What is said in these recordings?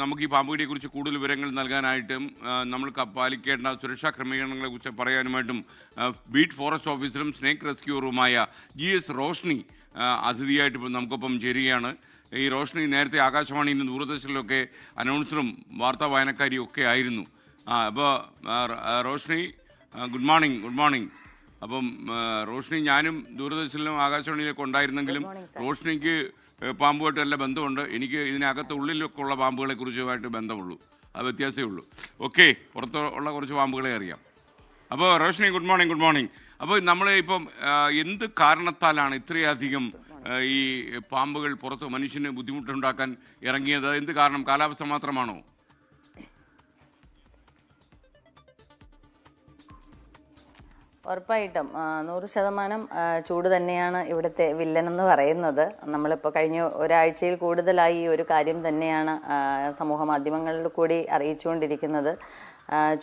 നമുക്ക് ഈ പാമ്പുകടിയെക്കുറിച്ച് കൂടുതൽ വിവരങ്ങൾ നൽകാനായിട്ടും നമ്മൾ പാലിക്കേണ്ട സുരക്ഷാ ക്രമീകരണങ്ങളെക്കുറിച്ച് പറയാനുമായിട്ടും ബീറ്റ് ഫോറസ്റ്റ് ഓഫീസറും സ്നേക്ക് റെസ്ക്യൂറുമായ GS റോഷ്നി അതിഥിയായിട്ട് ഇപ്പോൾ നമുക്കൊപ്പം ചേരുകയാണ്. ഈ റോഷ്നി നേരത്തെ ആകാശവാണിയിലും ദൂരദർശനിലൊക്കെ അനൗൺസറും വാർത്താ വായനക്കാരിയും ഒക്കെ ആയിരുന്നു. അപ്പോൾ Roshni, good morning. Good morning. അപ്പം റോഷ്നി, ഞാനും ദൂരദർശനിലും ആകാശവാണിയിലൊക്കെ ഉണ്ടായിരുന്നെങ്കിലും റോഷ്നിക്ക് പാമ്പുമായിട്ട് നല്ല ബന്ധമുണ്ട്. എനിക്ക് ഇതിനകത്ത് ഉള്ളിലൊക്കെ ഉള്ള പാമ്പുകളെ കുറിച്ചുമായിട്ട് ബന്ധമുള്ളൂ, അത് വ്യത്യാസമേ ഉള്ളൂ. ഓക്കെ, പുറത്ത് ഉള്ള കുറച്ച് പാമ്പുകളെ അറിയാം. അപ്പോൾ Roshni, good morning. Good morning. അപ്പോൾ നമ്മൾ ഇപ്പം എന്ത് കാരണത്താലാണ് ഇത്രയധികം ഈ പാമ്പുകൾ പുറത്ത് മനുഷ്യന് ബുദ്ധിമുട്ടുണ്ടാക്കാൻ ഇറങ്ങിയത്? എന്ത് കാരണം? കാലാവസ്ഥ മാത്രമാണോ? ഉറപ്പായിട്ടും 100% ചൂട് തന്നെയാണ് ഇവിടുത്തെ വില്ലനെന്ന് പറയുന്നത്. നമ്മളിപ്പോൾ കഴിഞ്ഞ ഒരാഴ്ചയിൽ കൂടുതലായി ഈ ഒരു കാര്യം തന്നെയാണ് സമൂഹ മാധ്യമങ്ങളിൽ കൂടി അറിയിച്ചുകൊണ്ടിരിക്കുന്നത്.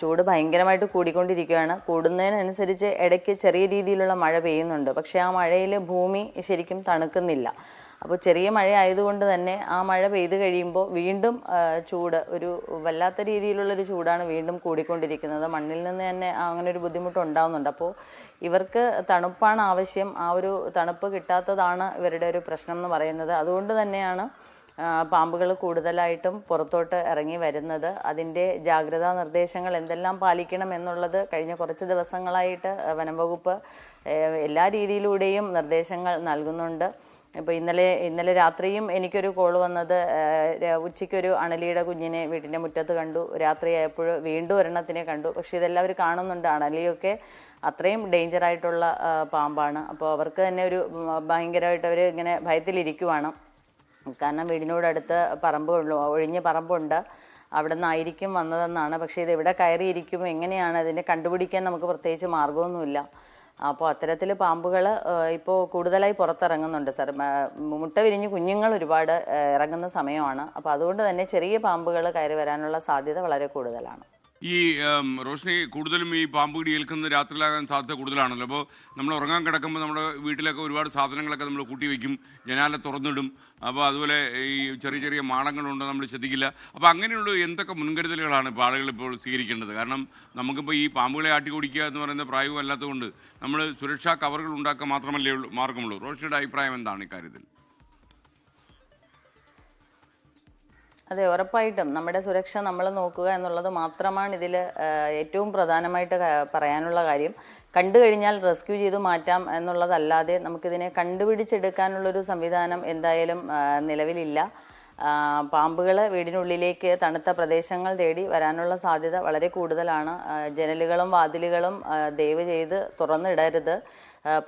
ചൂട് ഭയങ്കരമായിട്ട് കൂടിക്കൊണ്ടിരിക്കുകയാണ്. കൂടുന്നതിനനുസരിച്ച് ഇടയ്ക്ക് ചെറിയ രീതിയിലുള്ള മഴ പെയ്യുന്നുണ്ട്. പക്ഷേ ആ മഴയിൽ ഭൂമി ശരിക്കും തണുക്കുന്നില്ല. അപ്പോൾ ചെറിയ മഴ ആയതുകൊണ്ട് തന്നെ ആ മഴ പെയ്ത് കഴിയുമ്പോൾ വീണ്ടും ചൂട്, ഒരു വല്ലാത്ത രീതിയിലുള്ളൊരു ചൂടാണ് വീണ്ടും കൂടിക്കൊണ്ടിരിക്കുന്നത്. മണ്ണിൽ നിന്ന് തന്നെ അങ്ങനെ ഒരു ബുദ്ധിമുട്ട് ഉണ്ടാകുന്നുണ്ട്. അപ്പോൾ ഇവർക്ക് തണുപ്പാണ് ആവശ്യം. ആ ഒരു തണുപ്പ് കിട്ടാത്തതാണ് ഇവരുടെ ഒരു പ്രശ്നം എന്ന് പറയുന്നത്. അതുകൊണ്ട് തന്നെയാണ് പാമ്പുകൾ കൂടുതലായിട്ടും പുറത്തോട്ട് ഇറങ്ങി വരുന്നത്. അതിൻ്റെ ജാഗ്രതാ നിർദ്ദേശങ്ങൾ എന്തെല്ലാം പാലിക്കണം എന്നുള്ളത് കഴിഞ്ഞ കുറച്ച് ദിവസങ്ങളായിട്ട് വനം വകുപ്പ് എല്ലാ രീതിയിലൂടെയും നിർദ്ദേശങ്ങൾ നൽകുന്നുണ്ട്. ഇപ്പോൾ ഇന്നലെ രാത്രിയും എനിക്കൊരു കോൾ വന്നത്, ഉച്ചയ്ക്കൊരു അണലിയുടെ കുഞ്ഞിനെ വീട്ടിൻ്റെ മുറ്റത്ത് കണ്ടു, രാത്രിയായപ്പോൾ വീണ്ടും ഒരെണ്ണത്തിനെ കണ്ടു. പക്ഷേ ഇതെല്ലാം അവർ കാണുന്നുണ്ട്. അണലിയൊക്കെ അത്രയും ഡേഞ്ചറായിട്ടുള്ള പാമ്പാണ്. അപ്പോൾ അവർക്ക് തന്നെ ഒരു ഭയങ്കരമായിട്ട് അവർ ഇങ്ങനെ ഭയത്തിലിരിക്കുവാണ്. കാരണം വീടിനോടടുത്ത് ഒഴിഞ്ഞ പറമ്പുണ്ട്, അവിടെ നിന്നായിരിക്കും വന്നതെന്നാണ്. പക്ഷേ ഇത് എവിടെ കയറിയിരിക്കും, എങ്ങനെയാണ് അതിനെ കണ്ടുപിടിക്കാൻ നമുക്ക് പ്രത്യേകിച്ച് മാർഗമൊന്നുമില്ല. അപ്പോൾ അത്തരത്തിൽ പാമ്പുകൾ ഇപ്പോൾ കൂടുതലായി പുറത്തിറങ്ങുന്നുണ്ട് സാർ. മുട്ട വിരിഞ്ഞ് കുഞ്ഞുങ്ങൾ ഒരുപാട് ഇറങ്ങുന്ന സമയമാണ്. അപ്പോൾ അതുകൊണ്ട് തന്നെ ചെറിയ പാമ്പുകൾ കയറി വരാനുള്ള സാധ്യത വളരെ കൂടുതലാണ്. ഈ റോഷ്നി, കൂടുതലും ഈ പാമ്പ് കടി ഏൽക്കുന്നത് രാത്രിയിലാകാൻ സാധ്യത കൂടുതലാണല്ലോ. അപ്പോൾ നമ്മൾ ഉറങ്ങാൻ കിടക്കുമ്പോൾ നമ്മുടെ വീട്ടിലൊക്കെ ഒരുപാട് സാധനങ്ങളൊക്കെ നമ്മൾ കൂട്ടി വയ്ക്കും, ജനാല തുറന്നിടും. അപ്പോൾ അതുപോലെ ഈ ചെറിയ ചെറിയ മാളങ്ങളുണ്ട്, നമ്മൾ ശ്രദ്ധിക്കില്ല. അപ്പോൾ അങ്ങനെയുള്ള എന്തൊക്കെ മുൻകരുതലുകളാണ് ഇപ്പോൾ ആളുകൾ ഇപ്പോൾ സ്വീകരിക്കേണ്ടത്? കാരണം നമുക്കിപ്പോൾ ഈ പാമ്പുകളെ ആട്ടി ഓടിക്കുക എന്ന് പറയുന്ന പ്രായവുമല്ലാത്തതുകൊണ്ട് നമ്മൾ സുരക്ഷാ കവറുകൾ ഉണ്ടാക്കുക മാത്രമല്ലേ മാർഗമുള്ളൂ. റോഷിയുടെ അഭിപ്രായം എന്താണ് ഇക്കാര്യത്തിൽ? അതെ, ഉറപ്പായിട്ടും നമ്മുടെ സുരക്ഷ നമ്മൾ നോക്കുക എന്നുള്ളത് മാത്രമാണ് ഇതിൽ ഏറ്റവും പ്രധാനമായിട്ട് പറയാനുള്ള കാര്യം. കണ്ടു കഴിഞ്ഞാൽ റെസ്ക്യൂ ചെയ്ത് മാറ്റാം എന്നുള്ളതല്ലാതെ നമുക്കിതിനെ കണ്ടുപിടിച്ചെടുക്കാനുള്ളൊരു സംവിധാനം എന്തായാലും നിലവിലില്ല. പാമ്പുകൾ വീടിനുള്ളിലേക്ക് തണുത്ത പ്രദേശങ്ങൾ തേടി വരാനുള്ള സാധ്യത വളരെ കൂടുതലാണ്. ജനലുകളും വാതിലുകളും ദയവ് ചെയ്ത് തുറന്നിടരുത്,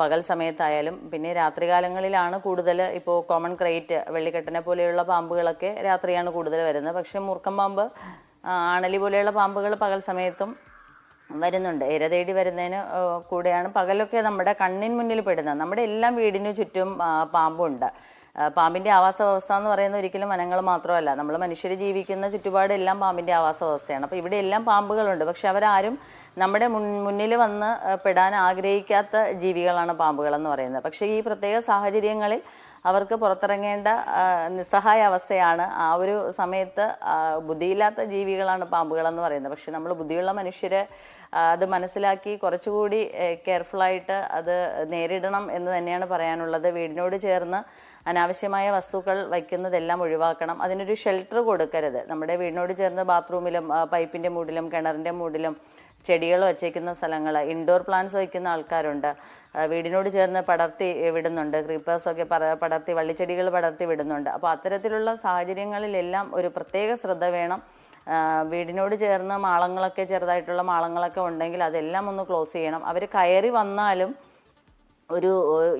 പകൽ സമയത്തായാലും. പിന്നെ രാത്രികാലങ്ങളിലാണ് കൂടുതൽ. ഇപ്പോൾ കോമൺ ക്രൈറ്റ്, വെള്ളിക്കെട്ടനെ പോലെയുള്ള പാമ്പുകളൊക്കെ രാത്രിയാണ് കൂടുതൽ വരുന്നത്. പക്ഷേ മൂർക്കം പാമ്പ്, അണലി പോലെയുള്ള പാമ്പുകൾ പകൽ സമയത്തും വരുന്നുണ്ട്. ഇര തേടി വരുന്നതിന് കൂടെയാണ് പകലൊക്കെ നമ്മുടെ കണ്ണിൻ മുന്നിൽ പെടുന്നത്. നമ്മുടെ എല്ലാം വീടിനു ചുറ്റും പാമ്പുണ്ട്. പാമ്പിൻ്റെ ആവാസ വ്യവസ്ഥ എന്ന് പറയുന്നത് ഒരിക്കലും വനങ്ങൾ മാത്രമല്ല, നമ്മൾ മനുഷ്യർ ജീവിക്കുന്ന ചുറ്റുപാടെല്ലാം പാമ്പിൻ്റെ ആവാസ വ്യവസ്ഥയാണ്. അപ്പോൾ ഇവിടെ എല്ലാം പാമ്പുകളുണ്ട്. പക്ഷെ അവരാരും നമ്മുടെ മുന്നിൽ വന്ന് പെടാൻ ആഗ്രഹിക്കാത്ത ജീവികളാണ് പാമ്പുകളെന്ന് പറയുന്നത്. പക്ഷേ ഈ പ്രത്യേക സാഹചര്യങ്ങളിൽ അവർക്ക് പുറത്തിറങ്ങേണ്ട നിസ്സഹായ അവസ്ഥയാണ്. ആ ഒരു സമയത്ത് ബുദ്ധിയില്ലാത്ത ജീവികളാണ് പാമ്പുകളെന്ന് പറയുന്നത്. പക്ഷെ നമ്മൾ ബുദ്ധിയുള്ള മനുഷ്യർ അത് മനസ്സിലാക്കി കുറച്ചുകൂടി കെയർഫുള്ളായിട്ട് അത് നേരിടണം എന്ന് തന്നെയാണ് പറയാനുള്ളത്. വീടിനോട് ചേർന്ന് അനാവശ്യമായ വസ്തുക്കൾ വയ്ക്കുന്നതെല്ലാം ഒഴിവാക്കണം. അതിനൊരു ഷെൽട്ടർ കൊടുക്കരുത്. നമ്മുടെ വീടിനോട് ചേർന്ന് ബാത്റൂമിലും പൈപ്പിൻ്റെ മൂടിലും കിണറിൻ്റെ മൂടിലും ചെടികൾ വച്ചേക്കുന്ന സ്ഥലങ്ങൾ, ഇൻഡോർ പ്ലാന്റ്സ് വയ്ക്കുന്ന ആൾക്കാരുണ്ട്. വീടിനോട് ചേർന്ന് പടർത്തി വിടുന്നുണ്ട്, ക്രീപ്പേഴ്സൊക്കെ പടർത്തി, വള്ളിച്ചെടികൾ പടർത്തി വിടുന്നുണ്ട്. അപ്പോൾ അത്തരത്തിലുള്ള സാഹചര്യങ്ങളിലെല്ലാം ഒരു പ്രത്യേക ശ്രദ്ധ വേണം. വീടിനോട് ചേർന്ന് മാളങ്ങളൊക്കെ, ചെറുതായിട്ടുള്ള മാളങ്ങളൊക്കെ ഉണ്ടെങ്കിൽ അതെല്ലാം ഒന്ന് ക്ലോസ് ചെയ്യണം. അവർ കയറി വന്നാലും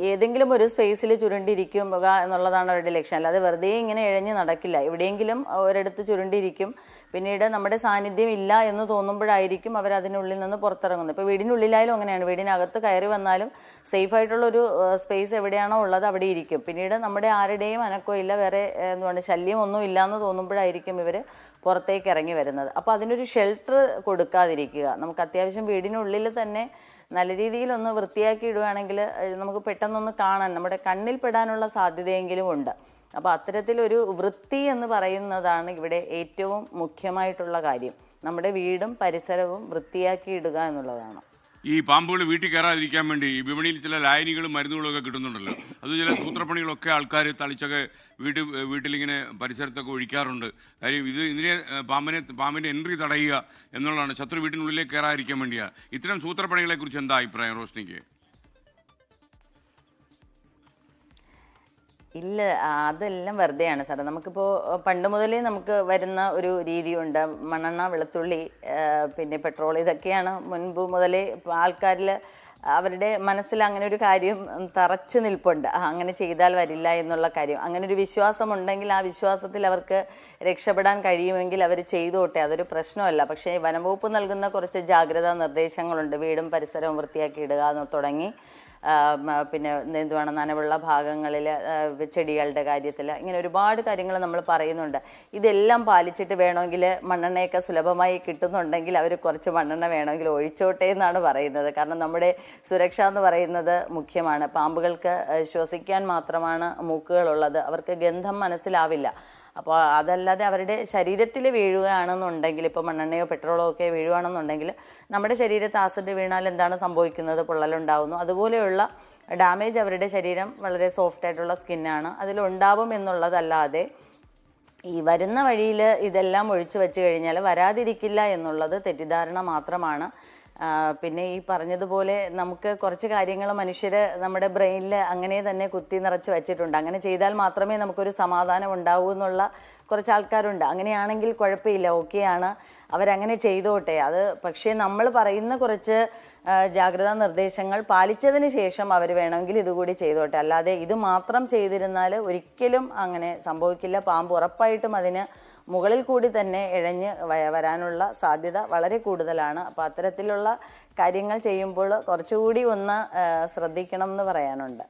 ഏതെങ്കിലും ഒരു സ്പേസിൽ ചുരുണ്ടിരിക്കുക എന്നുള്ളതാണ് അവരുടെ ലക്ഷ്യം. അല്ലാതെ വെറുതെ ഇങ്ങനെ ഇഴഞ്ഞ് നടക്കില്ല. എവിടെയെങ്കിലും ഒരിടത്ത് ചുരുണ്ടിരിക്കും. പിന്നീട് നമ്മുടെ സാന്നിധ്യം ഇല്ല എന്ന് തോന്നുമ്പോഴായിരിക്കും അവർ അതിനുള്ളിൽ നിന്ന് പുറത്തിറങ്ങുന്നത്. ഇപ്പോൾ വീടിനുള്ളിലായാലും അങ്ങനെയാണ്. വീടിനകത്ത് കയറി വന്നാലും സേഫായിട്ടുള്ളൊരു സ്പേസ് എവിടെയാണോ ഉള്ളത് അവിടെ ഇരിക്കും. പിന്നീട് നമ്മുടെ ആരുടെയും അനക്കോ ഇല്ല, വേറെ എന്തുകൊണ്ട് ശല്യമൊന്നും ഇല്ല എന്ന് തോന്നുമ്പോഴായിരിക്കും ഇവർ പുറത്തേക്ക് ഇറങ്ങി വരുന്നത്. അപ്പോൾ അതിനൊരു ഷെൽട്ടർ കൊടുക്കാതിരിക്കുക. നമുക്ക് അത്യാവശ്യം വീടിനുള്ളിൽ തന്നെ നല്ല രീതിയിലൊന്ന് വൃത്തിയാക്കി ഇടുകയാണെങ്കിൽ നമുക്ക് പെട്ടെന്നൊന്ന് കാണാൻ, നമ്മുടെ കണ്ണിൽ പെടാനുള്ള സാധ്യതയെങ്കിലും ഉണ്ട്. അപ്പോൾ അത്തരത്തിലൊരു വൃത്തി എന്ന് പറയുന്നതാണ് ഇവിടെ ഏറ്റവും മുഖ്യമായിട്ടുള്ള കാര്യം. നമ്മുടെ വീടും പരിസരവും വൃത്തിയാക്കി ഇടുക എന്നുള്ളതാണ്. ഈ പാമ്പുകൾ വീട്ടിൽ കയറാതിരിക്കാൻ വേണ്ടി ഈ വിപണിയിൽ ചില ലായനികളും മരുന്നുകളും ഒക്കെ കിട്ടുന്നുണ്ടല്ലോ, അത് ചില സൂത്രപ്പണികളൊക്കെ ആൾക്കാർ തളിച്ചൊക്കെ വീട്ടിലിങ്ങനെ പരിസരത്തൊക്കെ ഒഴിക്കാറുണ്ട്. കാര്യം ഇതിനെ പാമ്പിൻ്റെ എൻട്രി തടയുക എന്നുള്ളതാണ്, ശത്രു വീട്ടിനുള്ളിലേക്ക് കയറാതിരിക്കാൻ വേണ്ടിയാണ്. ഇത്തരം സൂത്രപ്പണികളെ കുറിച്ച് എന്താ അഭിപ്രായം റോഷ്നിക്ക്? ഇല്ല, അതെല്ലാം വെറുതെയാണ് സാറേ. നമുക്കിപ്പോൾ പണ്ട് മുതലേ നമുക്ക് വരുന്ന ഒരു രീതിയുണ്ട്. മണ്ണെണ്ണ, വെളുത്തുള്ളി, പിന്നെ പെട്രോൾ, ഇതൊക്കെയാണ് മുൻപ് മുതലേ ആൾക്കാരിൽ അവരുടെ മനസ്സിൽ അങ്ങനെ ഒരു കാര്യം തറച്ചു നിൽപ്പുണ്ട്. അങ്ങനെ ചെയ്താൽ വരില്ല എന്നുള്ള കാര്യം. അങ്ങനെ ഒരു വിശ്വാസം ഉണ്ടെങ്കിൽ ആ വിശ്വാസത്തിൽ അവർക്ക് രക്ഷപ്പെടാൻ കഴിയുമെങ്കിൽ അവർ ചെയ്തോട്ടെ, അതൊരു പ്രശ്നമല്ല. പക്ഷേ വനംവകുപ്പ് നൽകുന്ന കുറച്ച് ജാഗ്രതാ നിർദ്ദേശങ്ങളുണ്ട്. വീടും പരിസരവും വൃത്തിയാക്കി ഇടുക എന്ന് തുടങ്ങി, പിന്നെ എന്തുവാണ് നനവുള്ള ഭാഗങ്ങളിൽ, ചെടികളുടെ കാര്യത്തിൽ, ഇങ്ങനെ ഒരുപാട് കാര്യങ്ങൾ നമ്മൾ പറയുന്നുണ്ട്. ഇതെല്ലാം പാലിച്ചിട്ട് വേണമെങ്കിൽ മണ്ണെണ്ണയൊക്കെ സുലഭമായി കിട്ടുന്നുണ്ടെങ്കിൽ അവർ കുറച്ച് മണ്ണെണ്ണ വേണമെങ്കിൽ ഒഴിച്ചോട്ടെ എന്നാണ് പറയുന്നത്. കാരണം നമ്മുടെ സുരക്ഷ എന്ന് പറയുന്നത് മുഖ്യമാണ്. പാമ്പുകൾക്ക് ശ്വസിക്കാൻ മാത്രമാണ് മൂക്കുകളുള്ളത്, അവർക്ക് ഗന്ധം മനസ്സിലാവില്ല. അപ്പോൾ അതല്ലാതെ അവരുടെ ശരീരത്തിൽ വീഴുകയാണെന്നുണ്ടെങ്കിൽ, ഇപ്പോൾ മണ്ണെണ്ണയോ പെട്രോളോ ഒക്കെ വീഴുകയാണെന്നുണ്ടെങ്കിൽ നമ്മുടെ ശരീരത്ത് ആസിഡ് വീണാൽ എന്താണ് സംഭവിക്കുന്നത്? പൊള്ളലുണ്ടാവുന്നു. അതുപോലെയുള്ള ഡാമേജ് അവരുടെ ശരീരം വളരെ സോഫ്റ്റ് ആയിട്ടുള്ള സ്കിന്നാണ്, അതിലുണ്ടാവും എന്നുള്ളതല്ലാതെ ഈ വരുന്ന വഴിയിൽ ഇതെല്ലാം ഒഴിച്ചു വെച്ച് കഴിഞ്ഞാൽ വരാതിരിക്കില്ല എന്നുള്ളത് തെറ്റിദ്ധാരണ മാത്രമാണ്. പിന്നെ ഈ പറഞ്ഞതുപോലെ നമുക്ക് കുറച്ച് കാര്യങ്ങൾ മനുഷ്യർ നമ്മുടെ ബ്രെയിനിൽ അങ്ങനെ തന്നെ കുത്തി നിറച്ച് വെച്ചിട്ടുണ്ട്. അങ്ങനെ ചെയ്താൽ മാത്രമേ നമുക്കൊരു സമാധാനം ഉണ്ടാവൂ എന്നുള്ള കുറച്ച് ആൾക്കാരുണ്ട്. അങ്ങനെയാണെങ്കിൽ കുഴപ്പമില്ല, ഓക്കെയാണ്, അവരങ്ങനെ ചെയ്തോട്ടെ. അത് പക്ഷേ നമ്മൾ പറയുന്ന കുറച്ച് ജാഗ്രതാ നിർദ്ദേശങ്ങൾ പാലിച്ചതിന് ശേഷം അവർ വേണമെങ്കിൽ ഇതുകൂടി ചെയ്തോട്ടെ. അല്ലാതെ ഇത് മാത്രം ചെയ്തിരുന്നാൽ ഒരിക്കലും അങ്ങനെ സംഭവിക്കില്ല. പാമ്പ് ഉറപ്പായിട്ടും അതിന് മുകളിൽ കൂടി തന്നെ ഇഴഞ്ഞ് വരാനുള്ള സാധ്യത വളരെ കൂടുതലാണ്. അപ്പോൾ അത്തരത്തിലുള്ള കാര്യങ്ങൾ ചെയ്യുമ്പോൾ കുറച്ചുകൂടി ഒന്ന് ശ്രദ്ധിക്കണം എന്ന് പറയാനുണ്ട്.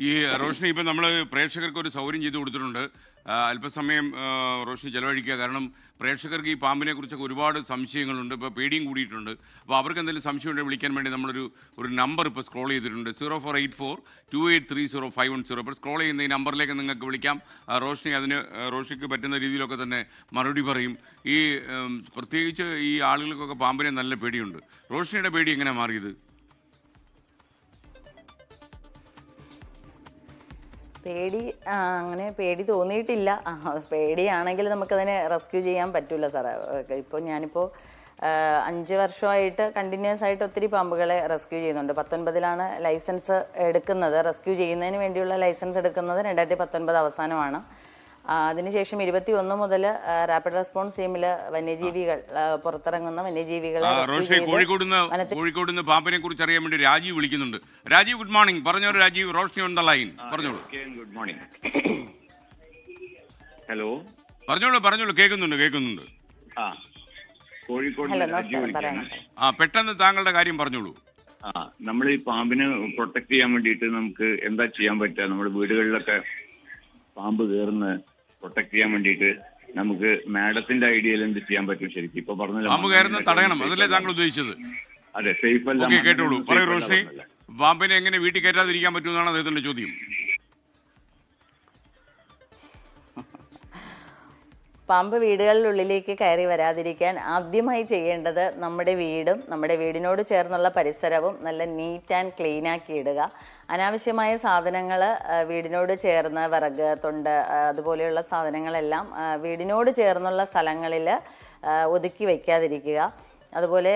ഈ റോഷ്നി, ഇപ്പം നമ്മൾ പ്രേക്ഷകർക്ക് ഒരു സൗകര്യം ചെയ്ത് കൊടുത്തിട്ടുണ്ട്. അല്പസമയം റോഷ്നി ചെലവഴിക്കുക. കാരണം പ്രേക്ഷകർക്ക് ഈ പാമ്പിനെ കുറിച്ചൊക്കെ ഒരുപാട് സംശയങ്ങളുണ്ട്, ഇപ്പോൾ പേടിയും കൂടിയിട്ടുണ്ട്. അപ്പോൾ അവർക്ക് എന്തെങ്കിലും സംശയം ഉണ്ടെങ്കിൽ വിളിക്കാൻ വേണ്ടി ഒരു നമ്പർ ഇപ്പോൾ സ്ക്രോൾ ചെയ്തിട്ടുണ്ട്, 0484283050. ഇപ്പോൾ സ്ക്രോൾ ചെയ്യുന്ന ഈ നമ്പറിലേക്ക് നിങ്ങൾക്ക് വിളിക്കാം. റോഷ്നിക്ക് പറ്റുന്ന രീതിയിലൊക്കെ തന്നെ മറുപടി പറയും. ഈ പ്രത്യേകിച്ച് ഈ ആളുകൾക്കൊക്കെ പാമ്പിനെ നല്ല പേടിയുണ്ട്. റോഷ്നിയുടെ പേടി എങ്ങനെയാണ് മാറിയത്? അങ്ങനെ പേടി തോന്നിയിട്ടില്ല. പേടിയാണെങ്കിൽ നമുക്കതിനെ റെസ്ക്യൂ ചെയ്യാൻ പറ്റില്ല സാറേ. ഇപ്പോൾ ഞാനിപ്പോൾ 5 വർഷമായിട്ട് കണ്ടിന്യൂസ് ആയിട്ട് ഒത്തിരി പാമ്പുകളെ റെസ്ക്യൂ ചെയ്യുന്നുണ്ട്. 19 ലൈസൻസ് എടുക്കുന്നത്, റെസ്ക്യൂ ചെയ്യുന്നതിന് വേണ്ടിയുള്ള ലൈസൻസ് എടുക്കുന്നത് 2019 അവസാനമാണ്. അതിനുശേഷം 21 മുതൽ റാപ്പിഡ് റെസ്പോൺസ് ടീമിൽ വന്യജീവികൾ പുറത്തിറങ്ങുന്ന വന്യജീവികളെ കോഴിക്കോട് നിന്ന് പാമ്പിനെ കുറിച്ച് അറിയാൻ വേണ്ടി രാജീവ് വിളിക്കുന്നുണ്ട്. Rajiv, good morning. പറഞ്ഞോളൂ Rajiv, Roshni on the line. പറഞ്ഞോളൂ. Good morning. ഹലോ, പറഞ്ഞോളൂ. കേൾക്കുന്നുണ്ട്. കോഴിക്കോട് പെട്ടെന്ന് താങ്കളുടെ കാര്യം പറഞ്ഞോളൂ. നമ്മൾ ഈ പാമ്പിനെ പ്രൊട്ടക്ട് ചെയ്യാൻ വേണ്ടിയിട്ട് നമുക്ക് എന്താ ചെയ്യാൻ പറ്റുക? നമ്മുടെ വീടുകളിലൊക്കെ പാമ്പ് കയറുന്ന പ്രൊട്ടക്ട് ചെയ്യാൻ വേണ്ടിയിട്ട് നമുക്ക് മാഡത്തിന്റെ ഐഡിയയിൽ എന്ത് ചെയ്യാൻ പറ്റും? ശരിക്കും ഇപ്പൊ പറഞ്ഞത് തടയണം, അതല്ലേ താങ്കൾ ഉദ്ദേശിച്ചത്? അതെ, സേഫ് അല്ല. കേട്ടോളൂ, പറയൂ റോഷ്നി. പാമ്പിനെ എങ്ങനെ വീട്ടിൽ കയറ്റാതിരിക്കാൻ പറ്റുമെന്നാണ് അദ്ദേഹത്തിന്റെ ചോദ്യം. പാമ്പ് വീടുകളിലുള്ളിലേക്ക് കയറി വരാതിരിക്കാൻ ആദ്യമായി ചെയ്യേണ്ടത് നമ്മുടെ വീടും നമ്മുടെ വീടിനോട് ചേർന്നുള്ള പരിസരവും നല്ല നീറ്റ് ആൻഡ് ക്ലീൻ ആക്കി ഇടുക. അനാവശ്യമായ സാധനങ്ങൾ വീടിനോട് ചേർന്ന്, വിറക്, തൊണ്ട്, അതുപോലെയുള്ള സാധനങ്ങളെല്ലാം വീടിനോട് ചേർന്നുള്ള സ്ഥലങ്ങളിൽ ഒതുക്കി വയ്ക്കാതിരിക്കുക. അതുപോലെ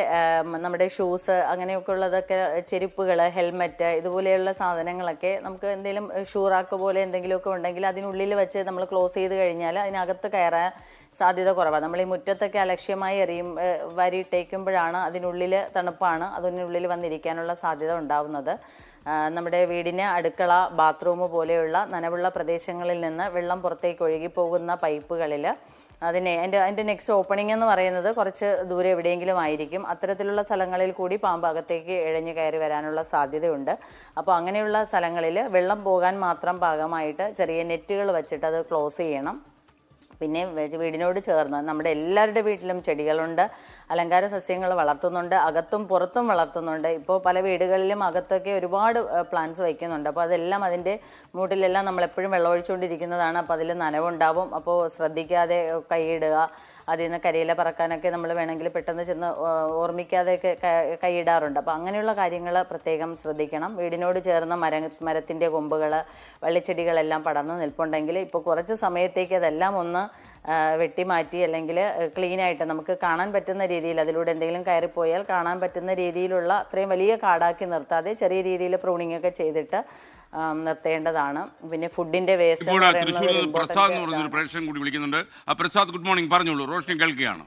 നമ്മുടെ ഷൂസ്, അങ്ങനെയൊക്കെ ഉള്ളതൊക്കെ, ചെരുപ്പുകൾ, ഹെൽമെറ്റ്, ഇതുപോലെയുള്ള സാധനങ്ങളൊക്കെ നമുക്ക് എന്തെങ്കിലും ഷൂറാക്ക് പോലെ എന്തെങ്കിലുമൊക്കെ ഉണ്ടെങ്കിൽ അതിനുള്ളിൽ വെച്ച് നമ്മൾ ക്ലോസ് ചെയ്ത് കഴിഞ്ഞാൽ അതിനകത്ത് കയറാൻ സാധ്യത കുറവാണ്. നമ്മൾ ഈ മുറ്റത്തൊക്കെ അലക്ഷ്യമായി വാരിയിട്ടേക്കുമ്പോഴാണ് അതിനുള്ളിൽ തണുപ്പാണ്, അതിനുള്ളിൽ വന്നിരിക്കാനുള്ള സാധ്യത ഉണ്ടാവുന്നത്. നമ്മുടെ വീടിന് അടുക്കള, ബാത്റൂം പോലെയുള്ള നനവുള്ള പ്രദേശങ്ങളിൽ നിന്ന് വെള്ളം പുറത്തേക്ക് ഒഴുകിപ്പോകുന്ന പൈപ്പുകളിൽ അതിൻ്റെ നെക്സ്റ്റ് ഓപ്പണിംഗ് എന്ന് പറയുന്നത് കുറച്ച് ദൂരെ എവിടെയെങ്കിലും ആയിരിക്കും. അത്തരത്തിലുള്ള സ്ഥലങ്ങളിൽ കൂടി പാമ്പ് അകത്തേക്ക് ഇഴഞ്ഞു കയറി വരാനുള്ള സാധ്യതയുണ്ട്. അപ്പോൾ അങ്ങനെയുള്ള സ്ഥലങ്ങളിൽ വെള്ളം പോകാൻ മാത്രം പാകമായിട്ട് ചെറിയ നെറ്റുകൾ വെച്ചിട്ട് അത് ക്ലോസ് ചെയ്യണം. പിന്നെ വീടിനോട് ചേർന്ന് നമ്മുടെ എല്ലാവരുടെ വീട്ടിലും ചെടികളുണ്ട്, അലങ്കാര സസ്യങ്ങൾ വളർത്തുന്നുണ്ട്, അകത്തും പുറത്തും വളർത്തുന്നുണ്ട്. ഇപ്പോൾ പല വീടുകളിലും അകത്തൊക്കെ ഒരുപാട് പ്ലാന്റ്സ് വയ്ക്കുന്നുണ്ട്. അപ്പോൾ അതെല്ലാം അതിൻ്റെ മൂട്ടിലെല്ലാം നമ്മളെപ്പോഴും വെള്ളമൊഴിച്ചുകൊണ്ടിരിക്കുന്നതാണ്. അപ്പോൾ അതിൽ നനവുണ്ടാവും. അപ്പോൾ ശ്രദ്ധിക്കാതെ കൈയിടുക, അതിൽ നിന്ന് കരിയില പറക്കാനൊക്കെ നമ്മൾ വേണമെങ്കിൽ പെട്ടെന്ന് ചെന്ന് ഓർമ്മിക്കാതെയൊക്കെ കൈയിടാറുണ്ട്. അപ്പോൾ അങ്ങനെയുള്ള കാര്യങ്ങൾ പ്രത്യേകം ശ്രദ്ധിക്കണം. വീടിനോട് ചേർന്ന മരത്തിൻ്റെ കൊമ്പുകൾ, വള്ളിച്ചെടികളെല്ലാം പടർന്ന് നിൽപ്പുണ്ടെങ്കിൽ ഇപ്പോൾ കുറച്ച് സമയത്തേക്ക് അതെല്ലാം ഒന്ന് വെട്ടിമാറ്റി അല്ലെങ്കിൽ ക്ലീനായിട്ട് നമുക്ക് കാണാൻ പറ്റുന്ന രീതിയിൽ, അതിലൂടെ എന്തെങ്കിലും കയറിപ്പോയാൽ കാണാൻ പറ്റുന്ന രീതിയിലുള്ള അത്രയും വലിയ കാടാക്കി നിർത്താതെ ചെറിയ രീതിയിൽ പ്രൂണിംഗ് ഒക്കെ ചെയ്തിട്ട് നിർത്തേണ്ടതാണ്. പിന്നെ ഫുഡിന്റെ വേസ്റ്റ് പ്രസാദ് എന്ന് പറഞ്ഞൊരു പ്രേക്ഷകൻ കൂടി വിളിക്കുന്നുണ്ട്. പ്രസാദ്, ഗുഡ് മോർണിംഗ്, പറഞ്ഞോളൂ. റോഷ്നി കേൾക്കുകയാണ്.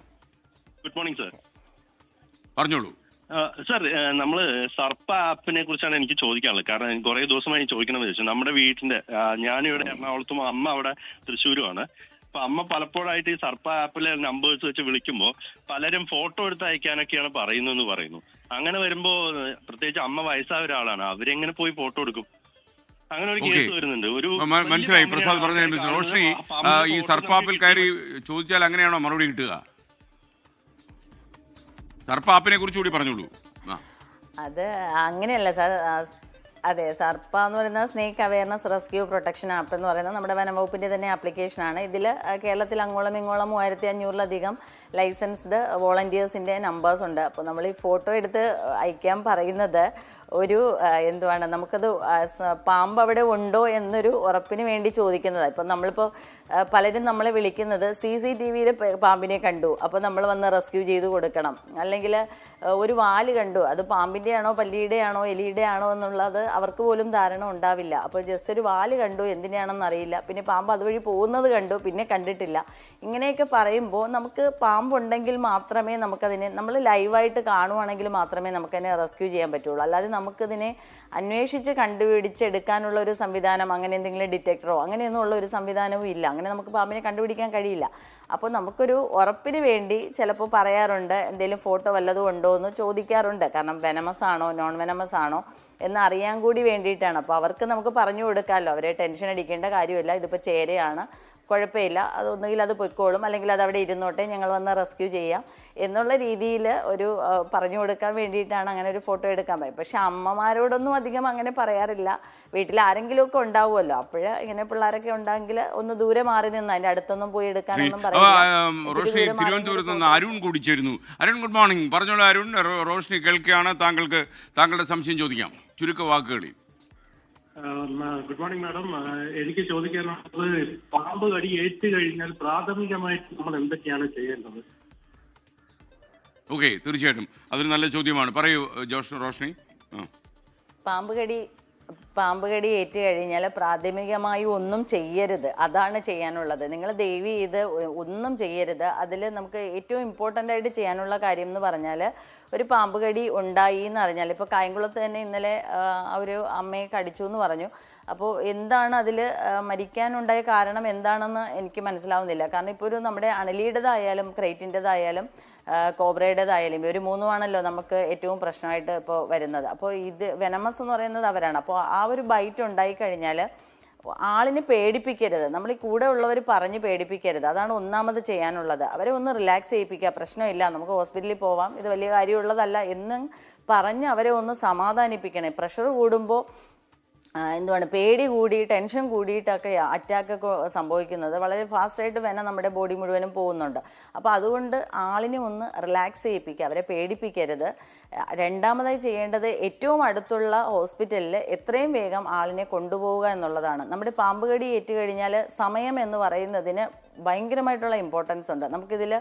Good morning sir. പറഞ്ഞോളൂ സർ. നമ്മള് സർപ്പ ആപ്പിനെ കുറിച്ചാണ് എനിക്ക് ചോദിക്കാനുള്ളത്. കാരണം കുറെ ദിവസമായി ചോദിക്കണമെന്ന് വെച്ചാൽ നമ്മുടെ വീട്ടിന്റെ ഞാനിവിടെ എറണാകുളത്തും അമ്മ അവിടെ തൃശ്ശൂരുമാണ്. അപ്പൊ അമ്മ പലപ്പോഴായിട്ട് ഈ സർപ്പ ആപ്പിലെ നമ്പേഴ്സ് വെച്ച് വിളിക്കുമ്പോൾ പലരും ഫോട്ടോ എടുത്ത് അയക്കാനൊക്കെയാണ് പറയുന്നതെന്ന് പറയുന്നു. അങ്ങനെ വരുമ്പോ പ്രത്യേകിച്ച് അമ്മ വയസ്സായ ഒരാളാണ്, അവരെങ്ങനെ പോയി ഫോട്ടോ എടുക്കും? അങ്ങനെ ഒരു കേസ് വരുന്നുണ്ട്. ഒരു മനസ്സിലായി പ്രസാദ് പറഞ്ഞ. റോഷ്നി, ഈ സർപ്പാപ്പിൽ കയറി ചോദിച്ചാൽ അങ്ങനെയാണോ മറുപടി കിട്ടുക? സർപ്പാപ്പിനെ കുറിച്ച് കൂടി പറഞ്ഞോളൂ. അത് അങ്ങനെയല്ല സാർ. അതെ, സർപ്പ എന്ന് പറയുന്നത് snake awareness rescue protection app എന്ന് പറയുന്നത് നമ്മുടെ വനംവകുപ്പിൻ്റെ തന്നെ ആപ്ലിക്കേഷനാണ്. ഇതിൽ കേരളത്തിൽ അങ്ങോളം ഇങ്ങോളം 1500-ലധികം ലൈസൻസ്ഡ് വോളണ്ടിയേഴ്സിൻ്റെ നമ്പേഴ്സ് ഉണ്ട്. അപ്പോൾ നമ്മൾ ഈ ഫോട്ടോ എടുത്ത് അയക്കാൻ പറയുന്നത് ഒരു എന്തുവാണ്, നമുക്കത് പാമ്പ് അവിടെ ഉണ്ടോ എന്നൊരു ഉറപ്പിന് വേണ്ടി ചോദിക്കുന്നതാണ്. ഇപ്പം നമ്മളിപ്പോൾ പലരും നമ്മളെ വിളിക്കുന്നത് CCTVയിൽ പാമ്പിനെ കണ്ടു, അപ്പോൾ നമ്മൾ വന്ന് റെസ്ക്യൂ ചെയ്ത് കൊടുക്കണം. അല്ലെങ്കിൽ ഒരു വാല് കണ്ടു, അത് പാമ്പിൻ്റെ ആണോ പല്ലിയുടെ ആണോ എലിയുടെ ആണോ എന്നുള്ളത് അവർക്ക് പോലും ധാരണ ഉണ്ടാവില്ല. അപ്പോൾ ജസ്റ്റ് ഒരു വാല് കണ്ടു, എന്തിനാണെന്ന് അറിയില്ല, പിന്നെ പാമ്പ് അതുവഴി പോകുന്നത് കണ്ടു, പിന്നെ കണ്ടിട്ടില്ല. ഇങ്ങനെയൊക്കെ പറയുമ്പോൾ നമുക്ക് പാമ്പുണ്ടെങ്കിൽ മാത്രമേ നമുക്കതിനെ, നമ്മൾ ലൈവായിട്ട് കാണുവാണെങ്കിൽ മാത്രമേ നമുക്കതിനെ റെസ്ക്യൂ ചെയ്യാൻ പറ്റുള്ളൂ. അല്ലാതെ നമുക്കിതിനെ അന്വേഷിച്ച് കണ്ടുപിടിച്ചെടുക്കാനുള്ള ഒരു സംവിധാനം, അങ്ങനെ എന്തെങ്കിലും ഡിറ്റക്ടറോ അങ്ങനെയൊന്നും ഉള്ള ഒരു സംവിധാനവും ഇല്ല. അങ്ങനെ നമുക്ക് പാമ്പിനെ കണ്ടുപിടിക്കാൻ കഴിയില്ല. അപ്പോൾ നമുക്കൊരു ഉറപ്പിന് വേണ്ടി ചിലപ്പോൾ പറയാറുണ്ട്, എന്തെങ്കിലും ഫോട്ടോ വല്ലതും ഉണ്ടോ എന്ന് ചോദിക്കാറുണ്ട്. കാരണം വെനമസ് ആണോ നോൺ വെനമസ് ആണോ എന്ന് അറിയാൻ കൂടി വേണ്ടിയിട്ടാണ്. അപ്പോൾ അവർക്ക് നമുക്ക് പറഞ്ഞു കൊടുക്കാമല്ലോ, അവരെ ടെൻഷൻ അടിക്കേണ്ട കാര്യമില്ല, ഇതിപ്പോൾ ചേരയാണ്, കുഴപ്പമില്ല, അതൊന്നുകിൽ അത് പൊയ്ക്കോളും, അല്ലെങ്കിൽ അത് അവിടെ ഇരുന്നോട്ടെ, ഞങ്ങൾ വന്ന് റെസ്ക്യൂ ചെയ്യാം എന്നുള്ള രീതിയിൽ ഒരു പറഞ്ഞു കൊടുക്കാൻ വേണ്ടിയിട്ടാണ് അങ്ങനെ ഒരു ഫോട്ടോ എടുക്കാൻ പറയും. പക്ഷെ അമ്മമാരോടൊന്നും അധികം അങ്ങനെ പറയാറില്ല. വീട്ടിൽ ആരെങ്കിലുമൊക്കെ ഉണ്ടാവുമല്ലോ, അപ്പോഴ് ഇങ്ങനെ പിള്ളേരൊക്കെ ഉണ്ടെങ്കിൽ ഒന്ന് ദൂരെ മാറി നിന്ന് അതിൻ്റെ അടുത്തൊന്നും പോയി എടുക്കാനൊന്നും റോഷ്നി, തിരുവനന്തപുരത്ത് നിന്ന് അരുൺ കൂടി ചേരുന്നു. അരുൺ, ഗുഡ് മോർണിംഗ്, പറഞ്ഞോളൂ. അരുൺ, റോഷ്നി കേൾക്കുകയാണ്. താങ്കളുടെ സംശയം ചോദിക്കാം ചുരുക്ക വാക്കുകളിൽ. Good morning madam. എനിക്ക് ചോദിക്കാനുള്ളത്, പാമ്പ് കടി ഏറ്റു കഴിഞ്ഞാൽ പ്രാഥമികമായിട്ട് നമ്മൾ എന്തൊക്കെയാണ് ചെയ്യേണ്ടത്? ഓക്കെ, തീർച്ചയായിട്ടും അതൊരു നല്ല ചോദ്യമാണ്. പറയൂ റോഷ്നി. പാമ്പ് കടി ഏറ്റു കഴിഞ്ഞാൽ പ്രാഥമികമായി ഒന്നും ചെയ്യരുത്, അതാണ് ചെയ്യാനുള്ളത്. നിങ്ങൾ ദയവ് ചെയ്ത് ഒന്നും ചെയ്യരുത്. അതിൽ നമുക്ക് ഏറ്റവും ഇമ്പോർട്ടൻ്റ് ആയിട്ട് ചെയ്യാനുള്ള കാര്യം എന്ന് പറഞ്ഞാൽ, ഒരു പാമ്പ് കടി ഉണ്ടായി എന്ന് അറിഞ്ഞാൽ, ഇപ്പോൾ കായംകുളത്ത് തന്നെ ഇന്നലെ ഒരു അമ്മയെ കടിച്ചു എന്ന് പറഞ്ഞു. അപ്പോൾ എന്താണ് അതിൽ മരിക്കാനുണ്ടായ കാരണം എന്താണെന്ന് എനിക്ക് മനസ്സിലാവുന്നില്ല. കാരണം ഇപ്പോൾ ഒരു നമ്മുടെ അണലിയുടേതായാലും ക്രൈറ്റിൻ്റെതായാലും കോബ്രയുടേതായാലും ഒരു മൂന്നുമാണല്ലോ നമുക്ക് ഏറ്റവും പ്രശ്നമായിട്ട് ഇപ്പോൾ വരുന്നത്. അപ്പോൾ ഇത് വെനമസ് എന്ന് പറയുന്നത് അവരാണ്. അപ്പോൾ ആ ഒരു ബൈറ്റ് ഉണ്ടായിക്കഴിഞ്ഞാൽ ആളിനെ പേടിപ്പിക്കരുത്, നമ്മൾ ഈ കൂടെ ഉള്ളവർ പറഞ്ഞ് പേടിപ്പിക്കരുത്. അതാണ് ഒന്നാമത് ചെയ്യാനുള്ളത്. അവരെ ഒന്ന് റിലാക്സ് ചെയ്യിപ്പിക്കുക. പ്രശ്നമില്ല, നമുക്ക് ഹോസ്പിറ്റലിൽ പോവാം, ഇത് വലിയ കാര്യമുള്ളതല്ല എന്നും പറഞ്ഞ് അവരെ ഒന്ന് സമാധാനിപ്പിക്കണേ. പ്രഷർ കൂടുമ്പോൾ എന്തുവാണ്, പേടി കൂടി ടെൻഷൻ കൂടിയിട്ടൊക്കെ അറ്റാക്കൊക്കെ സംഭവിക്കുന്നത്. വളരെ ഫാസ്റ്റായിട്ട് വേണം നമ്മുടെ ബോഡി മുഴുവനും പോകുന്നുണ്ട്. അപ്പോൾ അതുകൊണ്ട് ആളിനെ ഒന്ന് റിലാക്സ് ചെയ്യിപ്പിക്കുക, അവരെ പേടിപ്പിക്കരുത്. രണ്ടാമതായി ചെയ്യേണ്ടത്, ഏറ്റവും അടുത്തുള്ള ഹോസ്പിറ്റലിൽ എത്രയും വേഗം ആളിനെ കൊണ്ടുപോവുക എന്നുള്ളതാണ്. നമ്മുടെ പാമ്പ് കടി ഏറ്റുകഴിഞ്ഞാൽ സമയം എന്ന് പറയുന്നതിന് ഭയങ്കരമായിട്ടുള്ള ഇമ്പോർട്ടൻസ് ഉണ്ട്. നമുക്കിതിൽ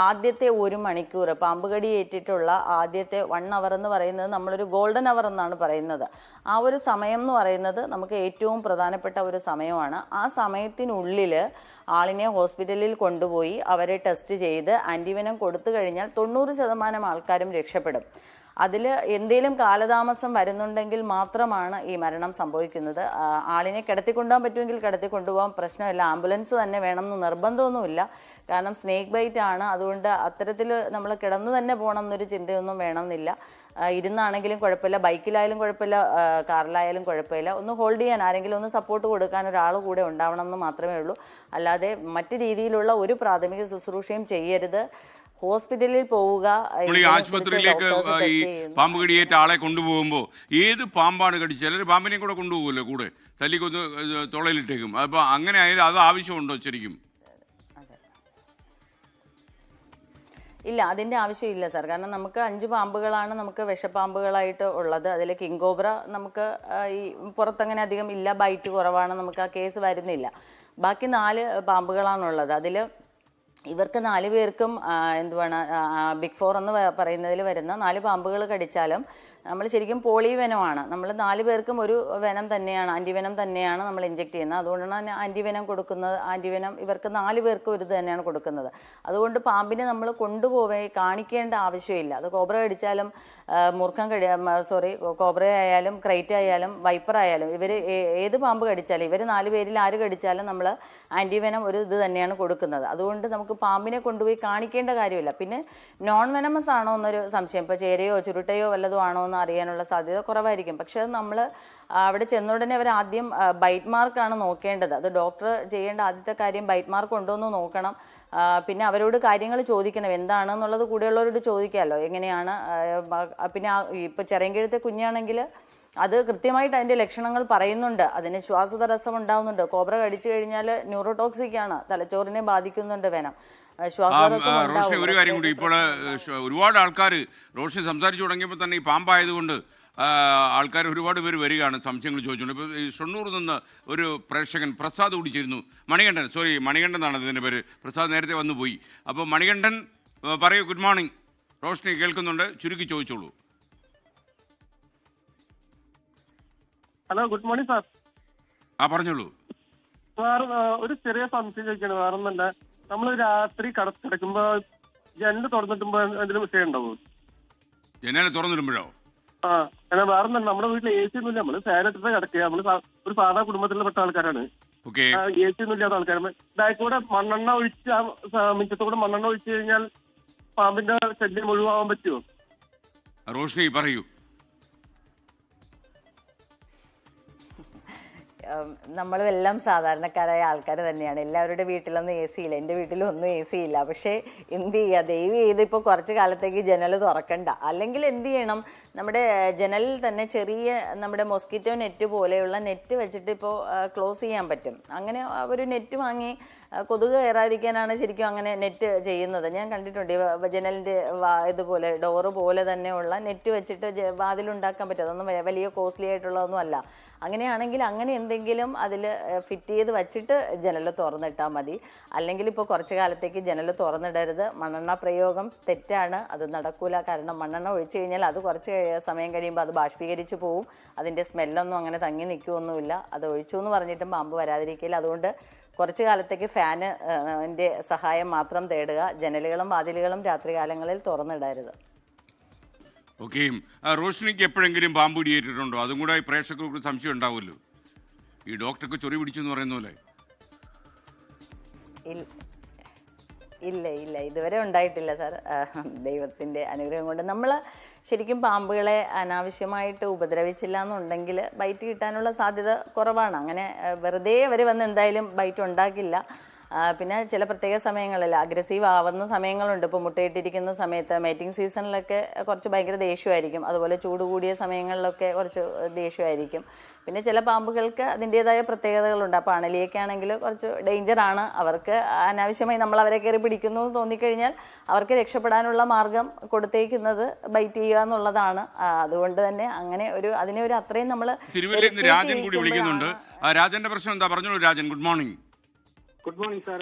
ആദ്യത്തെ 1 മണിക്കൂർ, പാമ്പ് കടി ഏറ്റിട്ടുള്ള ആദ്യത്തെ 1 അവർ എന്ന് പറയുന്നത് നമ്മളൊരു ഗോൾഡൻ അവർ എന്നാണ് പറയുന്നത്. ആ ഒരു സമയം എന്ന് പറയുന്നത് നമുക്ക് ഏറ്റവും പ്രധാനപ്പെട്ട ഒരു സമയമാണ്. ആ സമയത്തിനുള്ളിൽ ആളിനെ ഹോസ്പിറ്റലിൽ കൊണ്ടുപോയി അവരെ ടെസ്റ്റ് ചെയ്ത് ആൻറ്റിവെനം കൊടുത്തു കഴിഞ്ഞാൽ 90% ആൾക്കാരും രക്ഷപ്പെടും. അതിൽ എന്തെങ്കിലും കാലതാമസം വരുന്നുണ്ടെങ്കിൽ മാത്രമാണ് ഈ മരണം സംഭവിക്കുന്നത്. ആളിനെ കിടത്തിക്കൊണ്ടുപോകാൻ പറ്റുമെങ്കിൽ കിടത്തിക്കൊണ്ടുപോകാൻ പ്രശ്നമില്ല, ആംബുലൻസ് തന്നെ വേണമെന്ന് നിർബന്ധമൊന്നുമില്ല. കാരണം സ്നേക്ക് ബൈറ്റ് ആണ്, അതുകൊണ്ട് അത്തരത്തിൽ നമ്മൾ കിടന്ന് തന്നെ പോകണം എന്നൊരു ചിന്തയൊന്നും വേണമെന്നില്ല. ഇരുന്നാണെങ്കിലും കുഴപ്പമില്ല, ബൈക്കിലായാലും കുഴപ്പമില്ല, കാറിലായാലും കുഴപ്പമില്ല. ഒന്ന് ഹോൾഡ് ചെയ്യാൻ ആരെങ്കിലും ഒന്ന് സപ്പോർട്ട് കൊടുക്കാൻ ഒരാൾ കൂടെ ഉണ്ടാവണം എന്ന് മാത്രമേ ഉള്ളൂ. അല്ലാതെ മറ്റു രീതിയിലുള്ള ഒരു പ്രാഥമിക ശുശ്രൂഷയും ചെയ്യരുത്. ഹോസ്പിറ്റലിൽ പോവുക. ആശുപത്രിയിലേക്ക് ഈ പാമ്പ് കടിയേറ്റ ആളെ കൊണ്ടുപോകുമ്പോൾ ഏത് പാമ്പാണ് കടിച്ചത്? ചിലർ പാമ്പിനെ കൂടെ കൊണ്ടുപോകുമല്ലോ, കൂടെ തല്ലിക്കൊന്ന് തുളയിലിട്ടേക്കും. അപ്പോൾ അങ്ങനെ ആയാലും അത് ആവശ്യമുണ്ടോ ശരിക്കും? ഇല്ല, അതിൻ്റെ ആവശ്യമില്ല സാർ. കാരണം നമുക്ക് 5 പാമ്പുകളാണ് നമുക്ക് വിഷപ്പാമ്പുകളായിട്ട് ഉള്ളത്. അതിൽ കിങ് കോബ്ര നമുക്ക് ഈ പുറത്തങ്ങനെ അധികം ഇല്ല, ബൈറ്റ് കുറവാണ്, നമുക്ക് ആ കേസ് വരുന്നില്ല. ബാക്കി 4 പാമ്പുകളാണുള്ളത്. അതിൽ ഇവർക്ക് 4 പേർക്കും എന്തുവാണ് ബിഗ് 4 എന്ന് പറയുന്നതിൽ വരുന്ന 4 പാമ്പുകൾ കടിച്ചാലും നമ്മൾ ശരിക്കും പോളിവെനമാണ്. നമ്മൾ 4 പേർക്കും ഒരു വെനം തന്നെയാണ്, ആൻറ്റിവെനം തന്നെയാണ് നമ്മൾ ഇഞ്ചെക്ട് ചെയ്യുന്നത്. അതുകൊണ്ടാണ് ആൻറ്റിവെനം കൊടുക്കുന്നത്. ആൻറ്റിവെനം ഇവർക്ക് 4 പേർക്കും ഒരു തന്നെയാണ് കൊടുക്കുന്നത്. അതുകൊണ്ട് പാമ്പിനെ നമ്മൾ കൊണ്ടുപോയി കാണിക്കേണ്ട ആവശ്യമില്ല. അത് കോബ്ര കടിച്ചാലും കോബ്ര ആയാലും ക്രൈറ്റ് ആയാലും വൈപ്പർ ആയാലും ഇവർ ഏത് പാമ്പ് കടിച്ചാലും ഇവർ 4 പേരിൽ ആര് കടിച്ചാലും നമ്മൾ ആൻറ്റിവെനം ഒരു ഇത് തന്നെയാണ് കൊടുക്കുന്നത്. അതുകൊണ്ട് നമുക്ക് പാമ്പിനെ കൊണ്ടുപോയി കാണിക്കേണ്ട കാര്യമില്ല. പിന്നെ നോൺ വെനമസ് ആണോ എന്നൊരു സംശയം, ഇപ്പോൾ ചേരയോ ചുരുട്ടയോ വല്ലതും ആണോ എന്ന് അറിയാനുള്ള സാധ്യത കുറവായിരിക്കും. പക്ഷേ അത് നമ്മൾ അവിടെ ചെന്നുടനെ അവർ ആദ്യം ബൈറ്റ് മാർക്കാണ് നോക്കേണ്ടത്. അത് ഡോക്ടർ ചെയ്യേണ്ട ആദ്യത്തെ കാര്യം ബൈറ്റ് മാർക്ക് ഉണ്ടോ എന്ന് നോക്കണം. പിന്നെ അവരോട് കാര്യങ്ങൾ ചോദിക്കണം, എന്താണെന്നുള്ളത് കൂടെയുള്ളവരോട് ചോദിക്കാമല്ലോ, എങ്ങനെയാണ്. പിന്നെ ഇപ്പോൾ ചെറിയങ്കിഴത്തെ കുഞ്ഞാണെങ്കിൽ അത് കൃത്യമായിട്ട് അതിൻ്റെ ലക്ഷണങ്ങൾ പറയുന്നുണ്ട്. അതിന് ശ്വാസതടസ്സം ഉണ്ടാവുന്നുണ്ട്. കോബ്ര കടിച്ചു കഴിഞ്ഞാൽ ന്യൂറോടോക്സിക് ആണ്, തലച്ചോറിനെ ബാധിക്കുന്നുണ്ട് വെനം. റോഷ്നി, ഒരു കാര്യം കൂടി, ഇപ്പോൾ ഒരുപാട് ആൾക്കാർ റോഷ്നി സംസാരിച്ചു തുടങ്ങിയപ്പോൾ തന്നെ ഈ പാമ്പായതുകൊണ്ട് ആൾക്കാർ ഒരുപാട് പേര് വരികയാണ്, സംശയങ്ങൾ ചോദിച്ചുകൊണ്ട്. ഇപ്പോൾ ഈ ഷൊർണൂറിൽ നിന്ന് ഒരു പ്രേക്ഷകൻ പ്രസാദ് കൂടി ചേരുന്നു. മണികണ്ഠൻ എന്നാണ് ഇതിൻ്റെ പേര്. പ്രസാദ് നേരത്തെ വന്നു പോയി. അപ്പോൾ മണികണ്ഠൻ പറയൂ. Good morning. റോഷ്നി കേൾക്കുന്നുണ്ട്, ചുരുക്കി ചോദിച്ചോളൂ. Hello, good morning sir. പറഞ്ഞോളൂ സാർ. ഒരു ചെറിയ സംശയം ചോദിക്കാണ്, വേറൊന്നല്ല. നമ്മൾ രാത്രി കിടക്കുമ്പോ ജനൽ തുറന്നിട്ടുമ്പോ എന്തെങ്കിലും വിഷയം ഉണ്ടാവും? ജനൽ തുറന്നിടുമ്പോഴോ? അങ്ങനെ വേറൊന്നല്ല, നമ്മുടെ വീട്ടിൽ AC ഒന്നുമില്ല, നമ്മള് ഫാൻ ഇട്ടിട്ട് കിടക്കുക. നമ്മള് ഒരു സാധാ കുടുംബത്തിലുള്ള പെട്ട ആൾക്കാരാണ്. AC ഒന്നും ഇല്ലാത്ത ആൾക്കാരാണ്. ബാക്കിലൂടെ മണ്ണെണ്ണ ഒഴിച്ച് മിറ്റത്തുകൂടെ മണ്ണെണ്ണ ഒഴിച്ചു കഴിഞ്ഞാൽ പാമ്പിന്റെ ശല്യം ഒഴിവാകാൻ പറ്റുമോ? റോഷ്നി പറയൂ. നമ്മളുമെല്ലാം സാധാരണക്കാരായ ആൾക്കാർ തന്നെയാണ്. എല്ലാവരുടെ വീട്ടിലൊന്നും AC ഇല്ല, എൻ്റെ വീട്ടിലും ഒന്നും AC ഇല്ല. പക്ഷേ എന്ത് ചെയ്യുക, ദയവ് ചെയ്ത് ഇപ്പോൾ കുറച്ച് കാലത്തേക്ക് ജനൽ തുറക്കണ്ട. അല്ലെങ്കിൽ എന്ത് ചെയ്യണം, നമ്മുടെ ജനലിൽ തന്നെ ചെറിയ നമ്മുടെ മൊസ്കിറ്റോ നെറ്റ് പോലെയുള്ള നെറ്റ് വെച്ചിട്ട് ഇപ്പോൾ ക്ലോസ് ചെയ്യാൻ പറ്റും. അങ്ങനെ ഒരു നെറ്റ് വാങ്ങി കൊതുക് കയറാതിരിക്കാനാണ് ശരിക്കും അങ്ങനെ നെറ്റ് ചെയ്യുന്നത്. ഞാൻ കണ്ടിട്ടുണ്ട്. ജനലിൻ്റെ ഇതുപോലെ ഡോറ് പോലെ തന്നെയുള്ള നെറ്റ് വെച്ചിട്ട് വാതിലുണ്ടാക്കാൻ പറ്റും. അതൊന്നും വലിയ കോസ്റ്റ്ലി ആയിട്ടുള്ളതൊന്നും അല്ല. അങ്ങനെയാണെങ്കിൽ അങ്ങനെ എന്തെങ്കിലും അതിൽ ഫിറ്റ് ചെയ്ത് വച്ചിട്ട് ജനൽ തുറന്നിട്ടാൽ മതി. അല്ലെങ്കിൽ ഇപ്പോൾ കുറച്ച് കാലത്തേക്ക് ജനൽ തുറന്നിടരുത്. മണ്ണെണ്ണ പ്രയോഗം തെറ്റാണ്, അത് നടക്കൂല. കാരണം മണ്ണെണ്ണ ഒഴിച്ചു കഴിഞ്ഞാൽ അത് കുറച്ച് സമയം കഴിയുമ്പോൾ അത് ബാഷ്പീകരിച്ച് പോവും. അതിൻ്റെ സ്മെല്ലൊന്നും അങ്ങനെ തങ്ങി നിൽക്കുകയൊന്നുമില്ല. അത് ഒഴിച്ചു എന്ന് പറഞ്ഞിട്ടും പാമ്പ് വരാതിരിക്കില്ല. അതുകൊണ്ട് കുറച്ച് കാലത്തേക്ക് ഫാനിൻ്റെ സഹായം മാത്രം തേടുക. ജനലുകളും വാതിലുകളും രാത്രി കാലങ്ങളിൽ തുറന്നിടരുത്. ഓക്കെ. റോഷ്നിക്ക് എപ്പോഴെങ്കിലും പാമ്പ് പിടിയേറ്റിട്ടുണ്ടോ? അതും കൂടെ പ്രേക്ഷകർക്ക് സംശയം ഉണ്ടാവുമല്ലോ. ഈ ഡോക്ടർക്ക് ചൊറി പിടിച്ചു എന്ന് പറയുന്ന പോലെ. ഇല്ല, ഇതുവരെ ഉണ്ടായിട്ടില്ല സാർ. ദൈവത്തിൻ്റെ അനുഗ്രഹം കൊണ്ട് നമ്മൾ ശരിക്കും പാമ്പുകളെ അനാവശ്യമായിട്ട് ഉപദ്രവിച്ചില്ല എന്നുണ്ടെങ്കിൽ ബൈറ്റ് കിട്ടാനുള്ള സാധ്യത കുറവാണ്. അങ്ങനെ വെറുതെ അവർ വന്ന് എന്തായാലും ബൈറ്റ് ഉണ്ടാക്കില്ല. പിന്നെ ചില പ്രത്യേക സമയങ്ങളിൽ അഗ്രസീവ് ആവുന്ന സമയങ്ങളുണ്ട്. ഇപ്പോൾ മുട്ടയിട്ടിരിക്കുന്ന സമയത്ത്, മേറ്റിംഗ് സീസണിലൊക്കെ കുറച്ച് ഭയങ്കര ദേഷ്യമായിരിക്കും. അതുപോലെ ചൂട് കൂടിയ സമയങ്ങളിലൊക്കെ കുറച്ച് ദേഷ്യമായിരിക്കും. പിന്നെ ചില പാമ്പുകൾക്ക് അതിൻ്റേതായ പ്രത്യേകതകളുണ്ട്. അപ്പോൾ അണലിയൊക്കെ ആണെങ്കിൽ കുറച്ച് ഡേഞ്ചറാണ്. അവർക്ക് അനാവശ്യമായി നമ്മൾ അവരെ കയറി പിടിക്കുന്നു എന്ന് തോന്നിക്കഴിഞ്ഞാൽ അവർക്ക് രക്ഷപ്പെടാനുള്ള മാർഗം കൊടുത്തേക്കുന്നത് ബൈറ്റ് ചെയ്യുക എന്നുള്ളതാണ്. അതുകൊണ്ട് തന്നെ അങ്ങനെ അതിനെ ഒരു അത്രയും നമ്മൾ. രാജൻ കൂടി വിളിക്കുന്നുണ്ട്. രാജന്റെ പ്രശ്നം എന്താ? പറഞ്ഞോളൂ Rajan. Good morning. Good morning sir.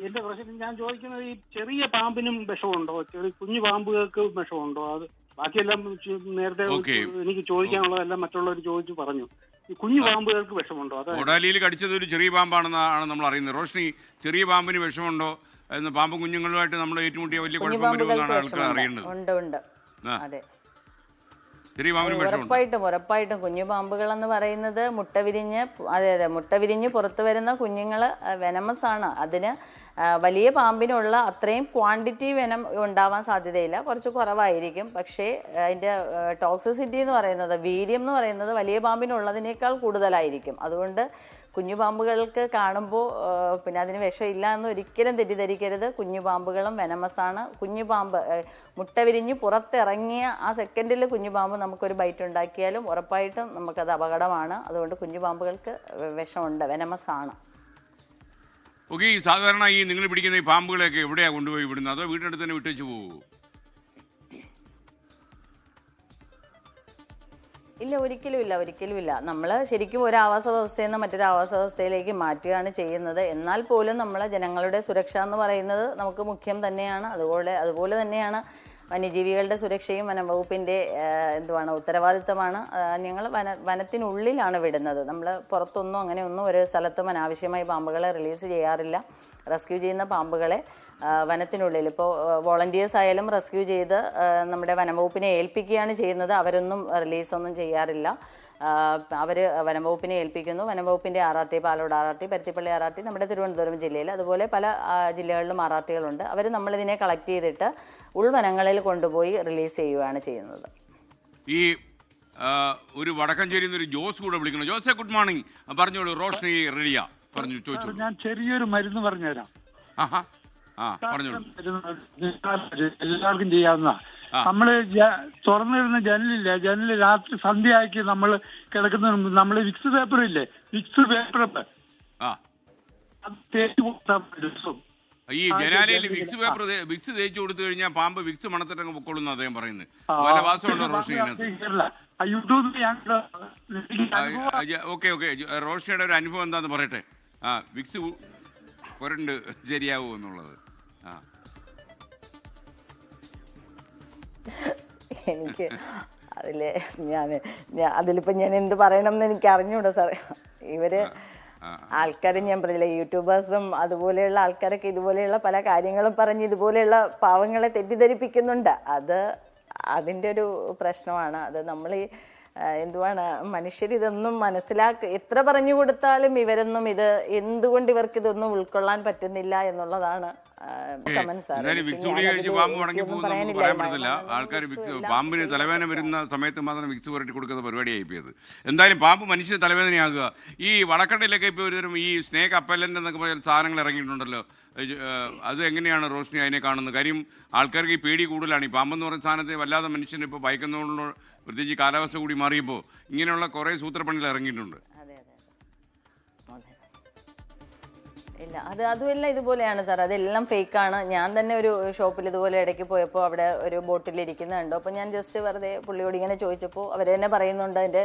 എന്റെ പ്രശ്നം ഞാൻ ചോദിക്കുന്നത്, ഈ ചെറിയ പാമ്പിനും വിഷമുണ്ടോ? ചെറിയ കുഞ്ഞു പാമ്പുകൾക്ക് വിഷമുണ്ടോ? അത് ബാക്കിയെല്ലാം നേരത്തെ എനിക്ക് ചോദിക്കാനുള്ളതെല്ലാം മറ്റുള്ളവർ ചോദിച്ചു പറഞ്ഞു. ഈ കുഞ്ഞു പാമ്പുകൾക്ക് വിഷമുണ്ടോ? ഓടാലിയിൽ കടിച്ചത് ഒരു ചെറിയ പാമ്പാണെന്നാണ് നമ്മൾ അറിയുന്നത്. റോഷ്നി, ചെറിയ പാമ്പിന് വിഷമുണ്ടോ എന്ന് പാമ്പ് കുഞ്ഞുങ്ങളുമായിട്ട് നമ്മൾ ഏറ്റുമുട്ടിയ വലിയ കുഴപ്പം വരുമെന്നാണ് ആൾക്കാർ അറിയേണ്ടത്. ഉണ്ട്. അതെ. ചെറിയ പാമ്പിന് വിഷമുണ്ട്. ഉറപ്പായിട്ടും കുഞ്ഞു പാമ്പുകൾ എന്ന് പറയുന്നത് മുട്ട വിരിഞ്ഞ് പുറത്തു വരുന്ന കുഞ്ഞുങ്ങൾ വെനമസ് ആണ്. അതിന് വലിയ പാമ്പിനുള്ള അത്രയും ക്വാണ്ടിറ്റി വെനം ഉണ്ടാവാൻ സാധ്യതയില്ല, കുറച്ച് കുറവായിരിക്കും. പക്ഷേ അതിൻ്റെ ടോക്സിസിറ്റി എന്ന് പറയുന്നത്, വീര്യം എന്ന് പറയുന്നത് വലിയ പാമ്പിനുള്ളതിനേക്കാൾ കൂടുതലായിരിക്കും. അതുകൊണ്ട് കുഞ്ഞു പാമ്പുകൾക്ക് കാണുമ്പോൾ പിന്നെ അതിന് വിഷമില്ല എന്ന് ഒരിക്കലും തെറ്റിദ്ധരിക്കരുത്. കുഞ്ഞു പാമ്പുകളും വെനമസാണ്. കുഞ്ഞു പാമ്പ് മുട്ട വിരിഞ്ഞ് പുറത്തിറങ്ങിയ ആ സെക്കൻഡിൽ കുഞ്ഞു പാമ്പ് നമുക്കൊരു ബൈറ്റ് ഉണ്ടാക്കിയാലും ഉറപ്പായിട്ടും നമുക്കത് അപകടമാണ്. അതുകൊണ്ട് കുഞ്ഞു പാമ്പുകൾക്ക് വിഷമുണ്ട്, വെനമസാണ്. ഓക്കെ, ഈ സാധാരണ ഈ നിങ്ങൾ പിടിക്കുന്ന ഈ പാമ്പുകളെയൊക്കെ എവിടെയാണ് കൊണ്ടുപോയി വിടുന്നത്, അതോ വീട്ടിനടുത്ത് തന്നെ വിട്ടേച്ച് പോകുമോ? ഇല്ല, ഒരിക്കലും ഇല്ല. നമ്മൾ ശരിക്കും ഒരു ആവാസ വ്യവസ്ഥയിൽ നിന്ന് മറ്റൊരു ആവാസ വ്യവസ്ഥയിലേക്ക് മാറ്റുകയാണ് ചെയ്യുന്നത്. എന്നാൽ പോലും നമ്മൾ ജനങ്ങളുടെ സുരക്ഷ എന്ന് പറയുന്നത് നമുക്ക് മുഖ്യം തന്നെയാണ്. അതുപോലെ തന്നെയാണ് വന്യജീവികളുടെ സുരക്ഷയും വനംവകുപ്പിൻ്റെ ഉത്തരവാദിത്തമാണ്. ഞങ്ങൾ വനത്തിനുള്ളിലാണ് വിടുന്നത്. നമ്മൾ പുറത്തൊന്നും അങ്ങനെയൊന്നും ഒരു സ്ഥലത്തും അനാവശ്യമായി പാമ്പുകളെ റിലീസ് ചെയ്യാറില്ല. റെസ്ക്യൂ ചെയ്യുന്ന പാമ്പുകളെ വനത്തിനുള്ളിൽ ഇപ്പോൾ വോളണ്ടിയേഴ്സ് ആയാലും റെസ്ക്യൂ ചെയ്ത് നമ്മുടെ വനംവകുപ്പിനെ ഏൽപ്പിക്കുകയാണ് ചെയ്യുന്നത്. അവരൊന്നും റിലീസൊന്നും ചെയ്യാറില്ല. അവർ വനംവകുപ്പിനെ ഏൽപ്പിക്കുന്നു. വനംവകുപ്പിൻ്റെ RRT, Palode RRT, Paruthippally RRT, നമ്മുടെ തിരുവനന്തപുരം ജില്ലയിൽ, അതുപോലെ പല ജില്ലകളിലും RRTകളുണ്ട്. അവർ നമ്മളിതിനെ കളക്ട് ചെയ്തിട്ട് ഉൾവനങ്ങളിൽ കൊണ്ടുപോയി റിലീസ് ചെയ്യുകയാണ് ചെയ്യുന്നത്. ഈ ഒരു വടക്കഞ്ചേരിയിൽ നിന്ന് ഒരു ജോസ് കൂടെ വിളിക്കണം. Jose, good morning. പറഞ്ഞോളൂ, റോഷ്നി റെഡിയാ, പറഞ്ഞു ചോദിച്ചോളൂ. ഞാൻ ചെറിയൊരു മരുന്ന് പറഞ്ഞുതരാം. എല്ലാവർക്കും ചെയ്യാവുന്ന. നമ്മള് തുറന്നിരുന്ന ജനല് രാത്രി സന്ധ്യയാക്കി നമ്മൾ കിടക്കുന്നതിന് മുമ്പ് നമ്മള് വിക്സ് പേപ്പർ ഇല്ലേ, വിക്സ് പേപ്പർ തേച്ച് കൊടുത്താൽ ദിവസവും. ഈ ജനാലയിൽ വിക്സ് തേച്ച് കൊടുത്തു കഴിഞ്ഞാൽ പാമ്പ് വിക്സ് മണത്തിട്ടങ്ങ് പൊക്കോളുന്നു അദ്ദേഹം പറയുന്നത്. വല്ല വാസമുണ്ടോ റോഷ്നി? ഓക്കെ, റോഷ്നിയുടെ ഒരു അനുഭവം എന്താന്ന് പറയട്ടെ. വിക്സ് പുരണ്ട് ശരിയാവൂ എന്നുള്ളത്. എനിക്ക് അതിലിപ്പോൾ ഞാൻ എന്ത് പറയണം എന്ന് എനിക്ക് അറിഞ്ഞൂടാ സാറേ. ആൾക്കാർ ഞാൻ പറഞ്ഞില്ല, യൂട്യൂബേഴ്സും അതുപോലെയുള്ള ആൾക്കാരൊക്കെ ഇതുപോലെയുള്ള പല കാര്യങ്ങളും പറഞ്ഞ് ഇതുപോലെയുള്ള പാവങ്ങളെ തെറ്റിദ്ധരിപ്പിക്കുന്നുണ്ട്. അതിൻ്റെ ഒരു പ്രശ്നമാണ്. അത് നമ്മൾ മനുഷ്യരിതൊന്നും എത്ര പറഞ്ഞു കൊടുത്താലും ഇവരൊന്നും എന്തുകൊണ്ട് ഇവർക്ക് ഇതൊന്നും ഉൾക്കൊള്ളാൻ പറ്റുന്നില്ല എന്നുള്ളതാണ് ആൾക്കാർ പാമ്പിന് തലവേദന വരുന്ന സമയത്ത് മാത്രം വിക്സ് പുരട്ടി കൊടുക്കുന്ന പരിപാടിയായി പോയത്. എന്തായാലും പാമ്പ് മനുഷ്യന് തലവേദനയാകുക. ഈ വളക്കടയിലൊക്കെ ഇപ്പോൾ ഒരുതരം ഈ സ്നേക്ക് അപ്പല്ലൻ്റ് എന്നൊക്കെ പറഞ്ഞ സാധനങ്ങൾ ഇറങ്ങിയിട്ടുണ്ടല്ലോ. അത് എങ്ങനെയാണ് റോഷ്നി അതിനെ കാണുന്നത്? കാര്യം ആൾക്കാർക്ക് ഈ പേടി കൂടുതലാണ്. ഈ പാമ്പെന്ന് പറയുന്ന സാധനത്തെ വല്ലാതെ മനുഷ്യന് ഇപ്പോൾ ഭയക്കുന്നതുകൊണ്ടുള്ള, പ്രത്യേകിച്ച് കാലാവസ്ഥ കൂടി മാറിയപ്പോൾ ഇങ്ങനെയുള്ള കുറേ സൂത്രപ്പണികൾ ഇറങ്ങിയിട്ടുണ്ട്. ഇല്ല, അതുമെല്ലാം ഇതുപോലെയാണ് സാർ. അതെല്ലാം ഫേക്കാണ്. ഞാൻ തന്നെ ഒരു ഷോപ്പിൽ ഇതുപോലെ ഇടയ്ക്ക് പോയപ്പോൾ അവിടെ ഒരു ബോട്ടിലിരിക്കുന്നുണ്ടോ, അപ്പോൾ ഞാൻ ജസ്റ്റ് വെറുതെ പുള്ളിയോട് ഇങ്ങനെ ചോദിച്ചപ്പോൾ അവർ തന്നെ പറയുന്നുണ്ട് അതിൻ്റെ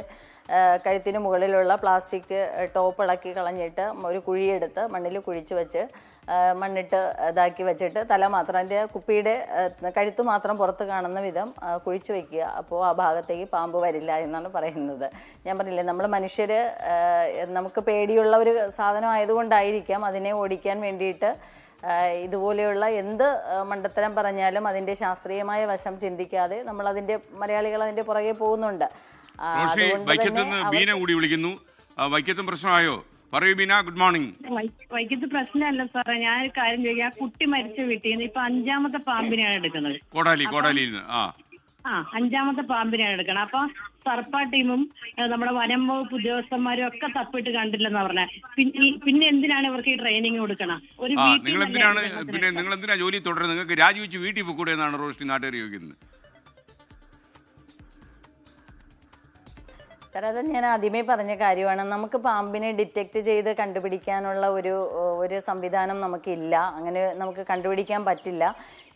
കഴുത്തിന് മുകളിലുള്ള പ്ലാസ്റ്റിക് ടോപ്പ് ഇളക്കി കളഞ്ഞിട്ട് ഒരു കുഴിയെടുത്ത് മണ്ണിൽ കുഴിച്ച് വെച്ച് മണ്ണിട്ട് ഇതാക്കി വെച്ചിട്ട് തല മാത്രം, അതിൻ്റെ കുപ്പിയുടെ കഴുത്ത് മാത്രം പുറത്ത് കാണുന്ന വിധം കുഴിച്ചു വയ്ക്കുക. അപ്പോൾ ആ ഭാഗത്തേക്ക് പാമ്പ് വരില്ല എന്നാണ് പറയുന്നത്. ഞാൻ പറഞ്ഞില്ലേ, നമ്മൾ മനുഷ്യർ നമുക്ക് പേടിയുള്ള ഒരു സാധനം ആയതുകൊണ്ടായിരിക്കാം അതിനെ ഓടിക്കാൻ വേണ്ടിയിട്ട് ഇതുപോലെയുള്ള എന്ത് മണ്ടത്തരം പറഞ്ഞാലും അതിൻ്റെ ശാസ്ത്രീയമായ വശം ചിന്തിക്കാതെ മലയാളികൾ അതിൻ്റെ പുറകെ പോകുന്നുണ്ട്. വൈക്കത്തും പ്രശ്നമായോ? പറയൂ ബീന, ഗുഡ് മോർണിംഗ്. വൈക്കത്ത് പ്രശ്നമല്ല സാറേ, ഞാനൊരു കാര്യം ചോദിക്കാം. കുട്ടി മരിച്ച വീട്ടിൽ നിന്ന് ഇപ്പൊ 5ാമത്തെ പാമ്പിനെയാണ് എടുക്കുന്നത്. കോടാലിയിൽ 5ാമത്തെ പാമ്പിനെയാണ് എടുക്കണം. അപ്പൊ സർപ്പ ടീമും നമ്മുടെ വനം വകുപ്പ് ഉദ്യോഗസ്ഥന്മാരും ഒക്കെ തപ്പിട്ട് കണ്ടില്ലെന്നാ പറഞ്ഞ. പിന്നെ എന്തിനാണ് ഇവർക്ക് ഈ ട്രെയിനിങ് കൊടുക്കണം? നിങ്ങൾ എന്തിനാ ജോലി തുടരുന്നത്? നിങ്ങൾക്ക് രാജിവെച്ച് വീട്ടിൽ പോയിക്കൂടെ എന്നാണ് റോഷ്നി നാട്ടുകാർ ചോദിക്കുന്നത്. സാർ, അത് ഞാൻ ആദ്യമേ പറഞ്ഞ കാര്യമാണ്. നമുക്ക് പാമ്പിനെ ഡിറ്റക്റ്റ് ചെയ്ത് കണ്ടുപിടിക്കാനുള്ള ഒരു സംവിധാനം നമുക്കില്ല. അങ്ങനെ നമുക്ക് കണ്ടുപിടിക്കാൻ പറ്റില്ല.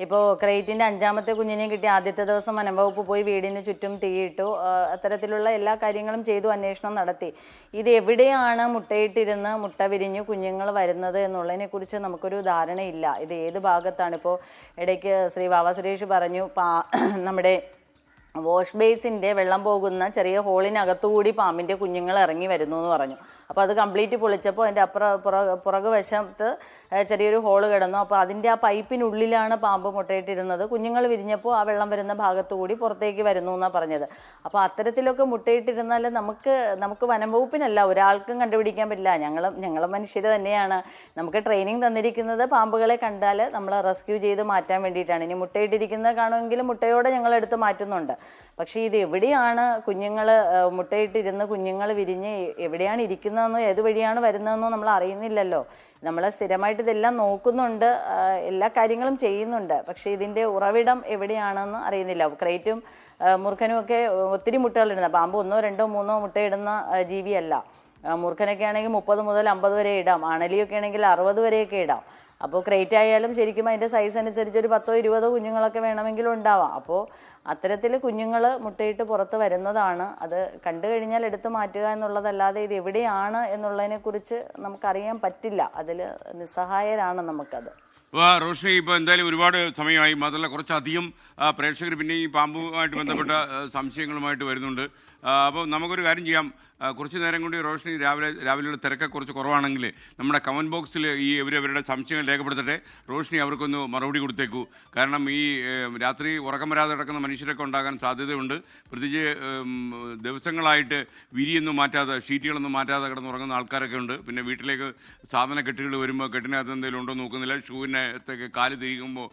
ഇപ്പോൾ ക്രേറ്റിൻ്റെ 5ാമത്തെ കുഞ്ഞിനെ കിട്ടി ആദ്യത്തെ ദിവസം വനംവകുപ്പ് പോയി വീടിന് ചുറ്റും തീയിട്ടു. അത്തരത്തിലുള്ള എല്ലാ കാര്യങ്ങളും ചെയ്തു, അന്വേഷണം നടത്തി. ഇത് എവിടെയാണ് മുട്ടയിട്ടിരുന്ന് മുട്ട വിരിഞ്ഞ് കുഞ്ഞുങ്ങൾ വരുന്നത് എന്നുള്ളതിനെക്കുറിച്ച് നമുക്കൊരു ധാരണയില്ല. ഇത് ഏത് ഭാഗത്താണ്? ഇപ്പോൾ ഇടയ്ക്ക് ശ്രീ വാവ സുരേഷ് പറഞ്ഞു നമ്മുടെ വാഷ് ബേസിൻ്റെ വെള്ളം പോകുന്ന ചെറിയ ഹോളിനകത്തുകൂടി പാമ്പിൻ്റെ കുഞ്ഞുങ്ങൾ ഇറങ്ങി വരുന്നു എന്ന് പറഞ്ഞു. അപ്പോൾ അത് കംപ്ലീറ്റ് പൊളിച്ചപ്പോൾ അതിൻ്റെ പുറകു വശത്ത് ചെറിയൊരു ഹോള് കിടന്നു. അപ്പോൾ അതിൻ്റെ ആ പൈപ്പിനുള്ളിലാണ് പാമ്പ് മുട്ടയിട്ടിരുന്നത്. കുഞ്ഞുങ്ങൾ വിരിഞ്ഞപ്പോൾ ആ വെള്ളം വരുന്ന ഭാഗത്തു കൂടി പുറത്തേക്ക് വരുന്നു എന്നാണ് പറഞ്ഞത്. അപ്പോൾ അത്തരത്തിലൊക്കെ മുട്ടയിട്ടിരുന്നാൽ നമുക്ക് വനം വകുപ്പിനല്ല ഒരാൾക്കും കണ്ടുപിടിക്കാൻ പറ്റില്ല. ഞങ്ങൾ മനുഷ്യർ തന്നെയാണ്. നമുക്ക് ട്രെയിനിങ് തന്നിരിക്കുന്നത് പാമ്പുകളെ കണ്ടാൽ നമ്മൾ റെസ്ക്യൂ ചെയ്ത് മാറ്റാൻ വേണ്ടിയിട്ടാണ്. ഇനി മുട്ടയിട്ടിരിക്കുന്നത് കാണുമെങ്കിൽ മുട്ടയോടെ ഞങ്ങൾ എടുത്ത് മാറ്റുന്നുണ്ട്. പക്ഷേ ഇത് എവിടെയാണ് കുഞ്ഞുങ്ങൾ മുട്ടയിട്ടിരുന്ന് കുഞ്ഞുങ്ങൾ വിരിഞ്ഞ് എവിടെയാണ് ഇരിക്കുന്നതെന്നോ ഏത് വഴിയാണ് വരുന്നതെന്നോ നമ്മൾ അറിയുന്നില്ലല്ലോ. നമ്മൾ സ്ഥിരമായിട്ട് ഇതെല്ലാം നോക്കുന്നുണ്ട്, എല്ലാ കാര്യങ്ങളും ചെയ്യുന്നുണ്ട്. പക്ഷേ ഇതിൻ്റെ ഉറവിടം എവിടെയാണെന്ന് അറിയുന്നില്ല. ക്രേറ്റും മൂർഖനും ഒക്കെ ഒത്തിരി മുട്ടകളിടുന്ന പാമ്പ് 1, 2, 3 മുട്ടയിടുന്ന ജീവിയല്ല. മൂർഖനൊക്കെ ആണെങ്കിൽ 30 മുതൽ 50 വരെ ഇടാം. ആണലിയൊക്കെ ആണെങ്കിൽ 60 വരെയൊക്കെ ഇടാം. അപ്പോൾ ക്രേറ്റ് ആയാലും ശരിക്കും അതിൻ്റെ സൈസ് അനുസരിച്ച് ഒരു 10 20 കുഞ്ഞുങ്ങളൊക്കെ വേണമെങ്കിലും ഉണ്ടാവാം. അപ്പോൾ അത്തരത്തിൽ കുഞ്ഞുങ്ങൾ മുട്ടയിട്ട് പുറത്ത് വരുന്നതാണ്. അത് കണ്ടു കഴിഞ്ഞാൽ എടുത്തു മാറ്റുക എന്നുള്ളതല്ലാതെ ഇത് എവിടെയാണ് എന്നുള്ളതിനെക്കുറിച്ച് നമുക്കറിയാൻ പറ്റില്ല. അതിൽ നിസ്സഹായരാണ് നമുക്കത്. റോഷ്നി, ഇപ്പോൾ എന്തായാലും ഒരുപാട് സമയമായി. മാത്രമല്ല കുറച്ചധികം പ്രേക്ഷകർ പിന്നെ ഈ പാമ്പുമായിട്ട് ബന്ധപ്പെട്ട സംശയങ്ങളുമായിട്ട് വരുന്നുണ്ട്. അപ്പോൾ നമുക്കൊരു കാര്യം ചെയ്യാം. കുറച്ച് നേരം കൊണ്ട് റോഷ്നി രാവിലെയുള്ള തിരക്ക് കുറച്ച് കുറവാണെങ്കിൽ നമ്മുടെ കമൻറ്റ് ബോക്സിൽ ഇവരവരുടെ സംശയങ്ങൾ രേഖപ്പെടുത്തട്ടെ. റോഷ്നി അവർക്കൊന്ന് മറുപടി കൊടുത്തേക്കൂ. കാരണം ഈ രാത്രി ഉറക്കം വരാതെ കിടക്കുന്ന മനുഷ്യരൊക്കെ ഉണ്ടാകാൻ സാധ്യതയുണ്ട്. പ്രത്യേകിച്ച് ദിവസങ്ങളായിട്ട് വിരിയൊന്നും മാറ്റാതെ ഷീറ്റുകളൊന്നും മാറ്റാതെ കിടന്നുറങ്ങുന്ന ആൾക്കാരൊക്കെ ഉണ്ട്. പിന്നെ വീട്ടിലേക്ക് സാധന കെട്ടുകൾ വരുമ്പോൾ കെട്ടിനകത്ത് എന്തെങ്കിലും ഉണ്ടോ നോക്കുന്നില്ല. ഷൂവിനകത്തൊക്കെ കാല് തിരിക്കുമ്പോൾ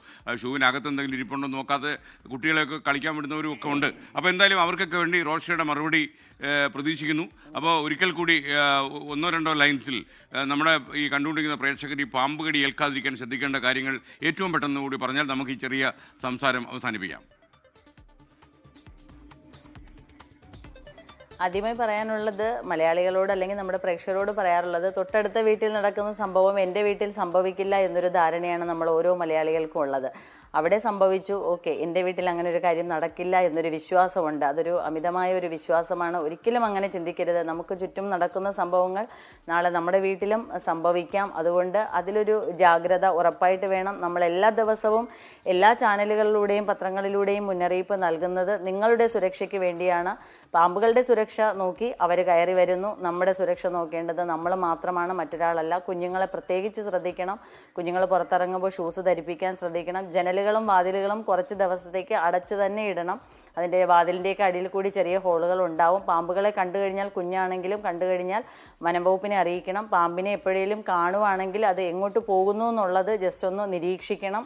ഷൂവിനകത്ത് എന്തെങ്കിലും ഇരിപ്പുണ്ടോ നോക്കാതെ കുട്ടികളെയൊക്കെ കളിക്കാൻ വിടുന്നവരും ഒക്കെ ഉണ്ട്. അപ്പോൾ എന്തായാലും അവർക്കൊക്കെ വേണ്ടി റോഷിയുടെ മറുപടി പ്രതീക്ഷിക്കുന്നു. അപ്പോൾ ഒരിക്കൽ കൂടി 1-2 ലൈൻസിൽ നമ്മുടെ ഈ കണ്ടുകൊണ്ടിരിക്കുന്ന പ്രേക്ഷകർ ഈ പാമ്പ് കടി ഏൽക്കാതിരിക്കാൻ ശ്രദ്ധിക്കേണ്ട കാര്യങ്ങൾ ഏറ്റവും പെട്ടെന്ന് കൂടി പറഞ്ഞാൽ നമുക്ക് ഈ ചെറിയ സംസാരം അവസാനിപ്പിക്കാം. ആദ്യമായി പറയാനുള്ളത് മലയാളികളോട് അല്ലെങ്കിൽ നമ്മുടെ പ്രേക്ഷകരോട് പറയാറുള്ളത്, തൊട്ടടുത്ത വീട്ടിൽ നടക്കുന്ന സംഭവം എൻ്റെ വീട്ടിൽ സംഭവിക്കില്ല എന്നൊരു ധാരണയാണ് നമ്മൾ ഓരോ മലയാളികൾക്കും ഉള്ളത്. അവിടെ സംഭവിച്ചു, ഓക്കെ, എൻ്റെ വീട്ടിൽ അങ്ങനെ ഒരു കാര്യം നടക്കില്ല എന്നൊരു വിശ്വാസമുണ്ട്. അതൊരു അമിതമായ ഒരു വിശ്വാസമാണ്. ഒരിക്കലും അങ്ങനെ ചിന്തിക്കരുത്. നമുക്ക് ചുറ്റും നടക്കുന്ന സംഭവങ്ങൾ നാളെ നമ്മുടെ വീട്ടിലും സംഭവിക്കാം. അതുകൊണ്ട് അതിലൊരു ജാഗ്രത ഉറപ്പായിട്ട് വേണം. നമ്മൾ എല്ലാ ദിവസവും എല്ലാ ചാനലുകളിലൂടെയും പത്രങ്ങളിലൂടെയും മുന്നറിയിപ്പ് നൽകുന്നത് നിങ്ങളുടെ സുരക്ഷയ്ക്ക് വേണ്ടിയാണ്. പാമ്പുകളുടെ സുരക്ഷ നോക്കി അവർ കയറി വരുന്നു. നമ്മുടെ സുരക്ഷ നോക്കേണ്ടത് നമ്മൾ മാത്രമാണ്, മറ്റൊരാളല്ല. കുഞ്ഞുങ്ങളെ പ്രത്യേകിച്ച് ശ്രദ്ധിക്കണം. കുഞ്ഞുങ്ങൾ പുറത്തിറങ്ങുമ്പോൾ ഷൂസ് ധരിപ്പിക്കാൻ ശ്രദ്ധിക്കണം. ജനലുകളും വാതിലുകളും കുറച്ച് ദിവസത്തേക്ക് അടച്ചു തന്നെ ഇടണം. അതിൻ്റെ വാതിലിൻ്റെയൊക്കെ അടിയിൽ കൂടി ചെറിയ ഹോളുകൾ ഉണ്ടാവും. പാമ്പുകളെ കണ്ടു കഴിഞ്ഞാൽ, കുഞ്ഞാണെങ്കിലും കണ്ടു കഴിഞ്ഞാൽ വനം വകുപ്പിനെ അറിയിക്കണം. പാമ്പിനെ എപ്പോഴേലും കാണുവാണെങ്കിൽ അത് എങ്ങോട്ട് പോകുന്നു എന്നുള്ളത് ജസ്റ്റ് ഒന്ന് നിരീക്ഷിക്കണം.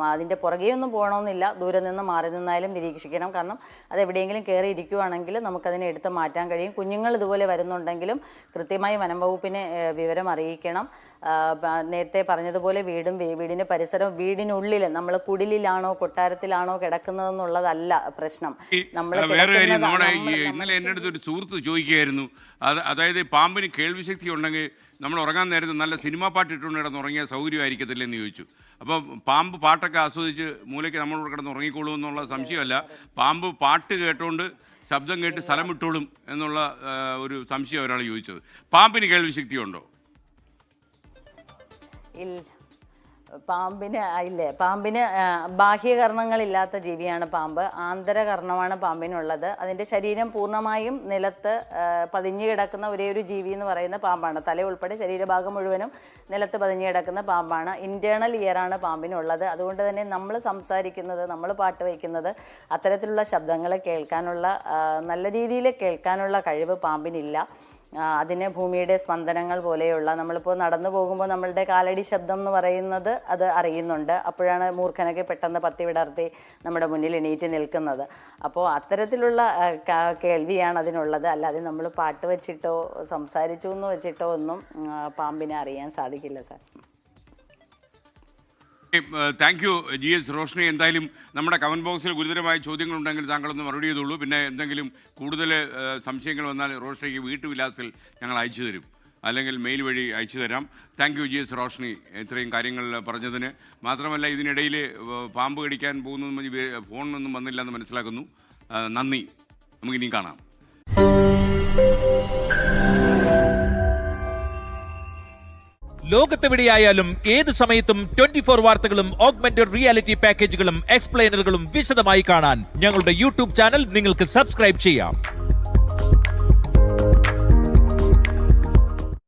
അതിൻ്റെ പുറകെയൊന്നും പോകണമെന്നില്ല, ദൂരെ നിന്ന് മാറി നിന്നായാലും നിരീക്ഷിക്കണം. കാരണം അതെവിടെയെങ്കിലും കയറി ഇരിക്കുവാണെങ്കിൽ നമുക്കതിനെ എടുത്ത് മാറ്റാൻ കഴിയും. കുഞ്ഞുങ്ങൾ ഇതുപോലെ വരുന്നുണ്ടെങ്കിലും കൃത്യമായി വനം വകുപ്പിനെ വിവരം അറിയിക്കണം. നേരത്തെ പറഞ്ഞതുപോലെ വീടിൻ്റെ പരിസരം, വീടിനുള്ളിൽ നമ്മൾ കുടിലാണോ കൊട്ടാരത്തിലാണോ കിടക്കുന്നതെന്നുള്ളതല്ല പ്രശ്നം. ഇന്നലെ എൻ്റെ അടുത്ത് ഒരു സുഹൃത്ത് ചോദിക്കുകയായിരുന്നു, അതായത് പാമ്പിന് കേൾവിശക്തി ഉണ്ടെങ്കിൽ നമ്മൾ ഉറങ്ങാൻ നേരത്ത് നല്ല സിനിമാ പാട്ട് ഇട്ടുകൊണ്ട് കിടന്നുറങ്ങിയ സൗകര്യമായിരിക്കത്തില്ല എന്ന് ചോദിച്ചു. അപ്പോൾ പാമ്പ് പാട്ടൊക്കെ ആസ്വദിച്ച് മൂലയ്ക്ക് നമ്മളോട് കിടന്ന് ഉറങ്ങിക്കോളൂ എന്നുള്ള സംശയമല്ല. പാമ്പ് പാട്ട് കേട്ടുകൊണ്ട് ശബ്ദം കേട്ട് സ്ഥലം വിട്ടോളും എന്നുള്ള ഒരു സംശയം ഒരാൾ ചോദിച്ചത്. പാമ്പിന് കേൾവിശക്തി ഉണ്ടോ? പാമ്പിന് ബാഹ്യകർണങ്ങളില്ലാത്ത ജീവിയാണ് പാമ്പ്. ആന്തരകർണമാണ് പാമ്പിനുള്ളത്. അതിൻ്റെ ശരീരം പൂർണ്ണമായും നിലത്ത് പതിഞ്ഞു കിടക്കുന്ന ഒരേ ഒരു ജീവി എന്ന് പറയുന്ന പാമ്പാണ്. തല ഉൾപ്പെടെ ശരീരഭാഗം മുഴുവനും നിലത്ത് പതിഞ്ഞു കിടക്കുന്ന പാമ്പാണ്. ഇന്റേണൽ ഇയറാണ് പാമ്പിനുള്ളത്. അതുകൊണ്ട് തന്നെ നമ്മൾ സംസാരിക്കുന്നത്, നമ്മൾ പാട്ട് വയ്ക്കുന്നത്, അത്തരത്തിലുള്ള ശബ്ദങ്ങൾ കേൾക്കാനുള്ള, നല്ല രീതിയിൽ കേൾക്കാനുള്ള കഴിവ് പാമ്പിനില്ല. അതിന് ഭൂമിയുടെ സ്പന്ദനങ്ങൾ പോലെയുള്ള, നമ്മളിപ്പോൾ നടന്നു പോകുമ്പോൾ നമ്മളുടെ കാലടി ശബ്ദം എന്ന് പറയുന്നത് അത് അറിയുന്നുണ്ട്. അപ്പോഴാണ് മൂർഖനൊക്കെ പെട്ടെന്ന് പത്തി വിടർത്തി നമ്മുടെ മുന്നിൽ എണീറ്റ് നിൽക്കുന്നത്. അപ്പോൾ അത്തരത്തിലുള്ള കേൾവിയാണ് അതിനുള്ളത്. അല്ലാതെ നമ്മൾ പാട്ട് വെച്ചിട്ടോ സംസാരിച്ചു എന്ന് വെച്ചിട്ടോ ഒന്നും പാമ്പിനെ അറിയാൻ സാധിക്കില്ല sir. Thank you GS Roshni. എന്തായാലും നമ്മുടെ കമൻറ്റ് ബോക്സിൽ ഗുരുതരമായ ചോദ്യങ്ങളുണ്ടെങ്കിൽ താങ്കളൊന്ന് മറുപടി ചെയ്തോളൂ. പിന്നെ എന്തെങ്കിലും കൂടുതൽ സംശയങ്ങൾ വന്നാൽ റോഷ്നിക്ക് വീട്ടുവിലാസത്തിൽ ഞങ്ങൾ അയച്ചു തരും, അല്ലെങ്കിൽ മെയിൽ വഴി അയച്ചു തരാം. താങ്ക് യു GS റോഷ്നി ഇത്രയും കാര്യങ്ങൾ പറഞ്ഞതിന്. മാത്രമല്ല ഇതിനിടയിൽ പാമ്പ് കടിക്കാൻ പോകുന്നതും ഫോണൊന്നും വന്നില്ല എന്ന് മനസ്സിലാക്കുന്നു. നന്ദി. നമുക്കിനിയും കാണാം. ലോകത്തെവിടെയായാലും ഏത് സമയത്തും 24 വാർത്തകളും ഓഗ്മെന്റഡ് റിയാലിറ്റി പാക്കേജുകളും എക്സ്പ്ലെയിനറുകളും വിശദമായി കാണാൻ ഞങ്ങളുടെ യൂട്യൂബ് ചാനൽ നിങ്ങൾക്ക് സബ്സ്ക്രൈബ് ചെയ്യാം.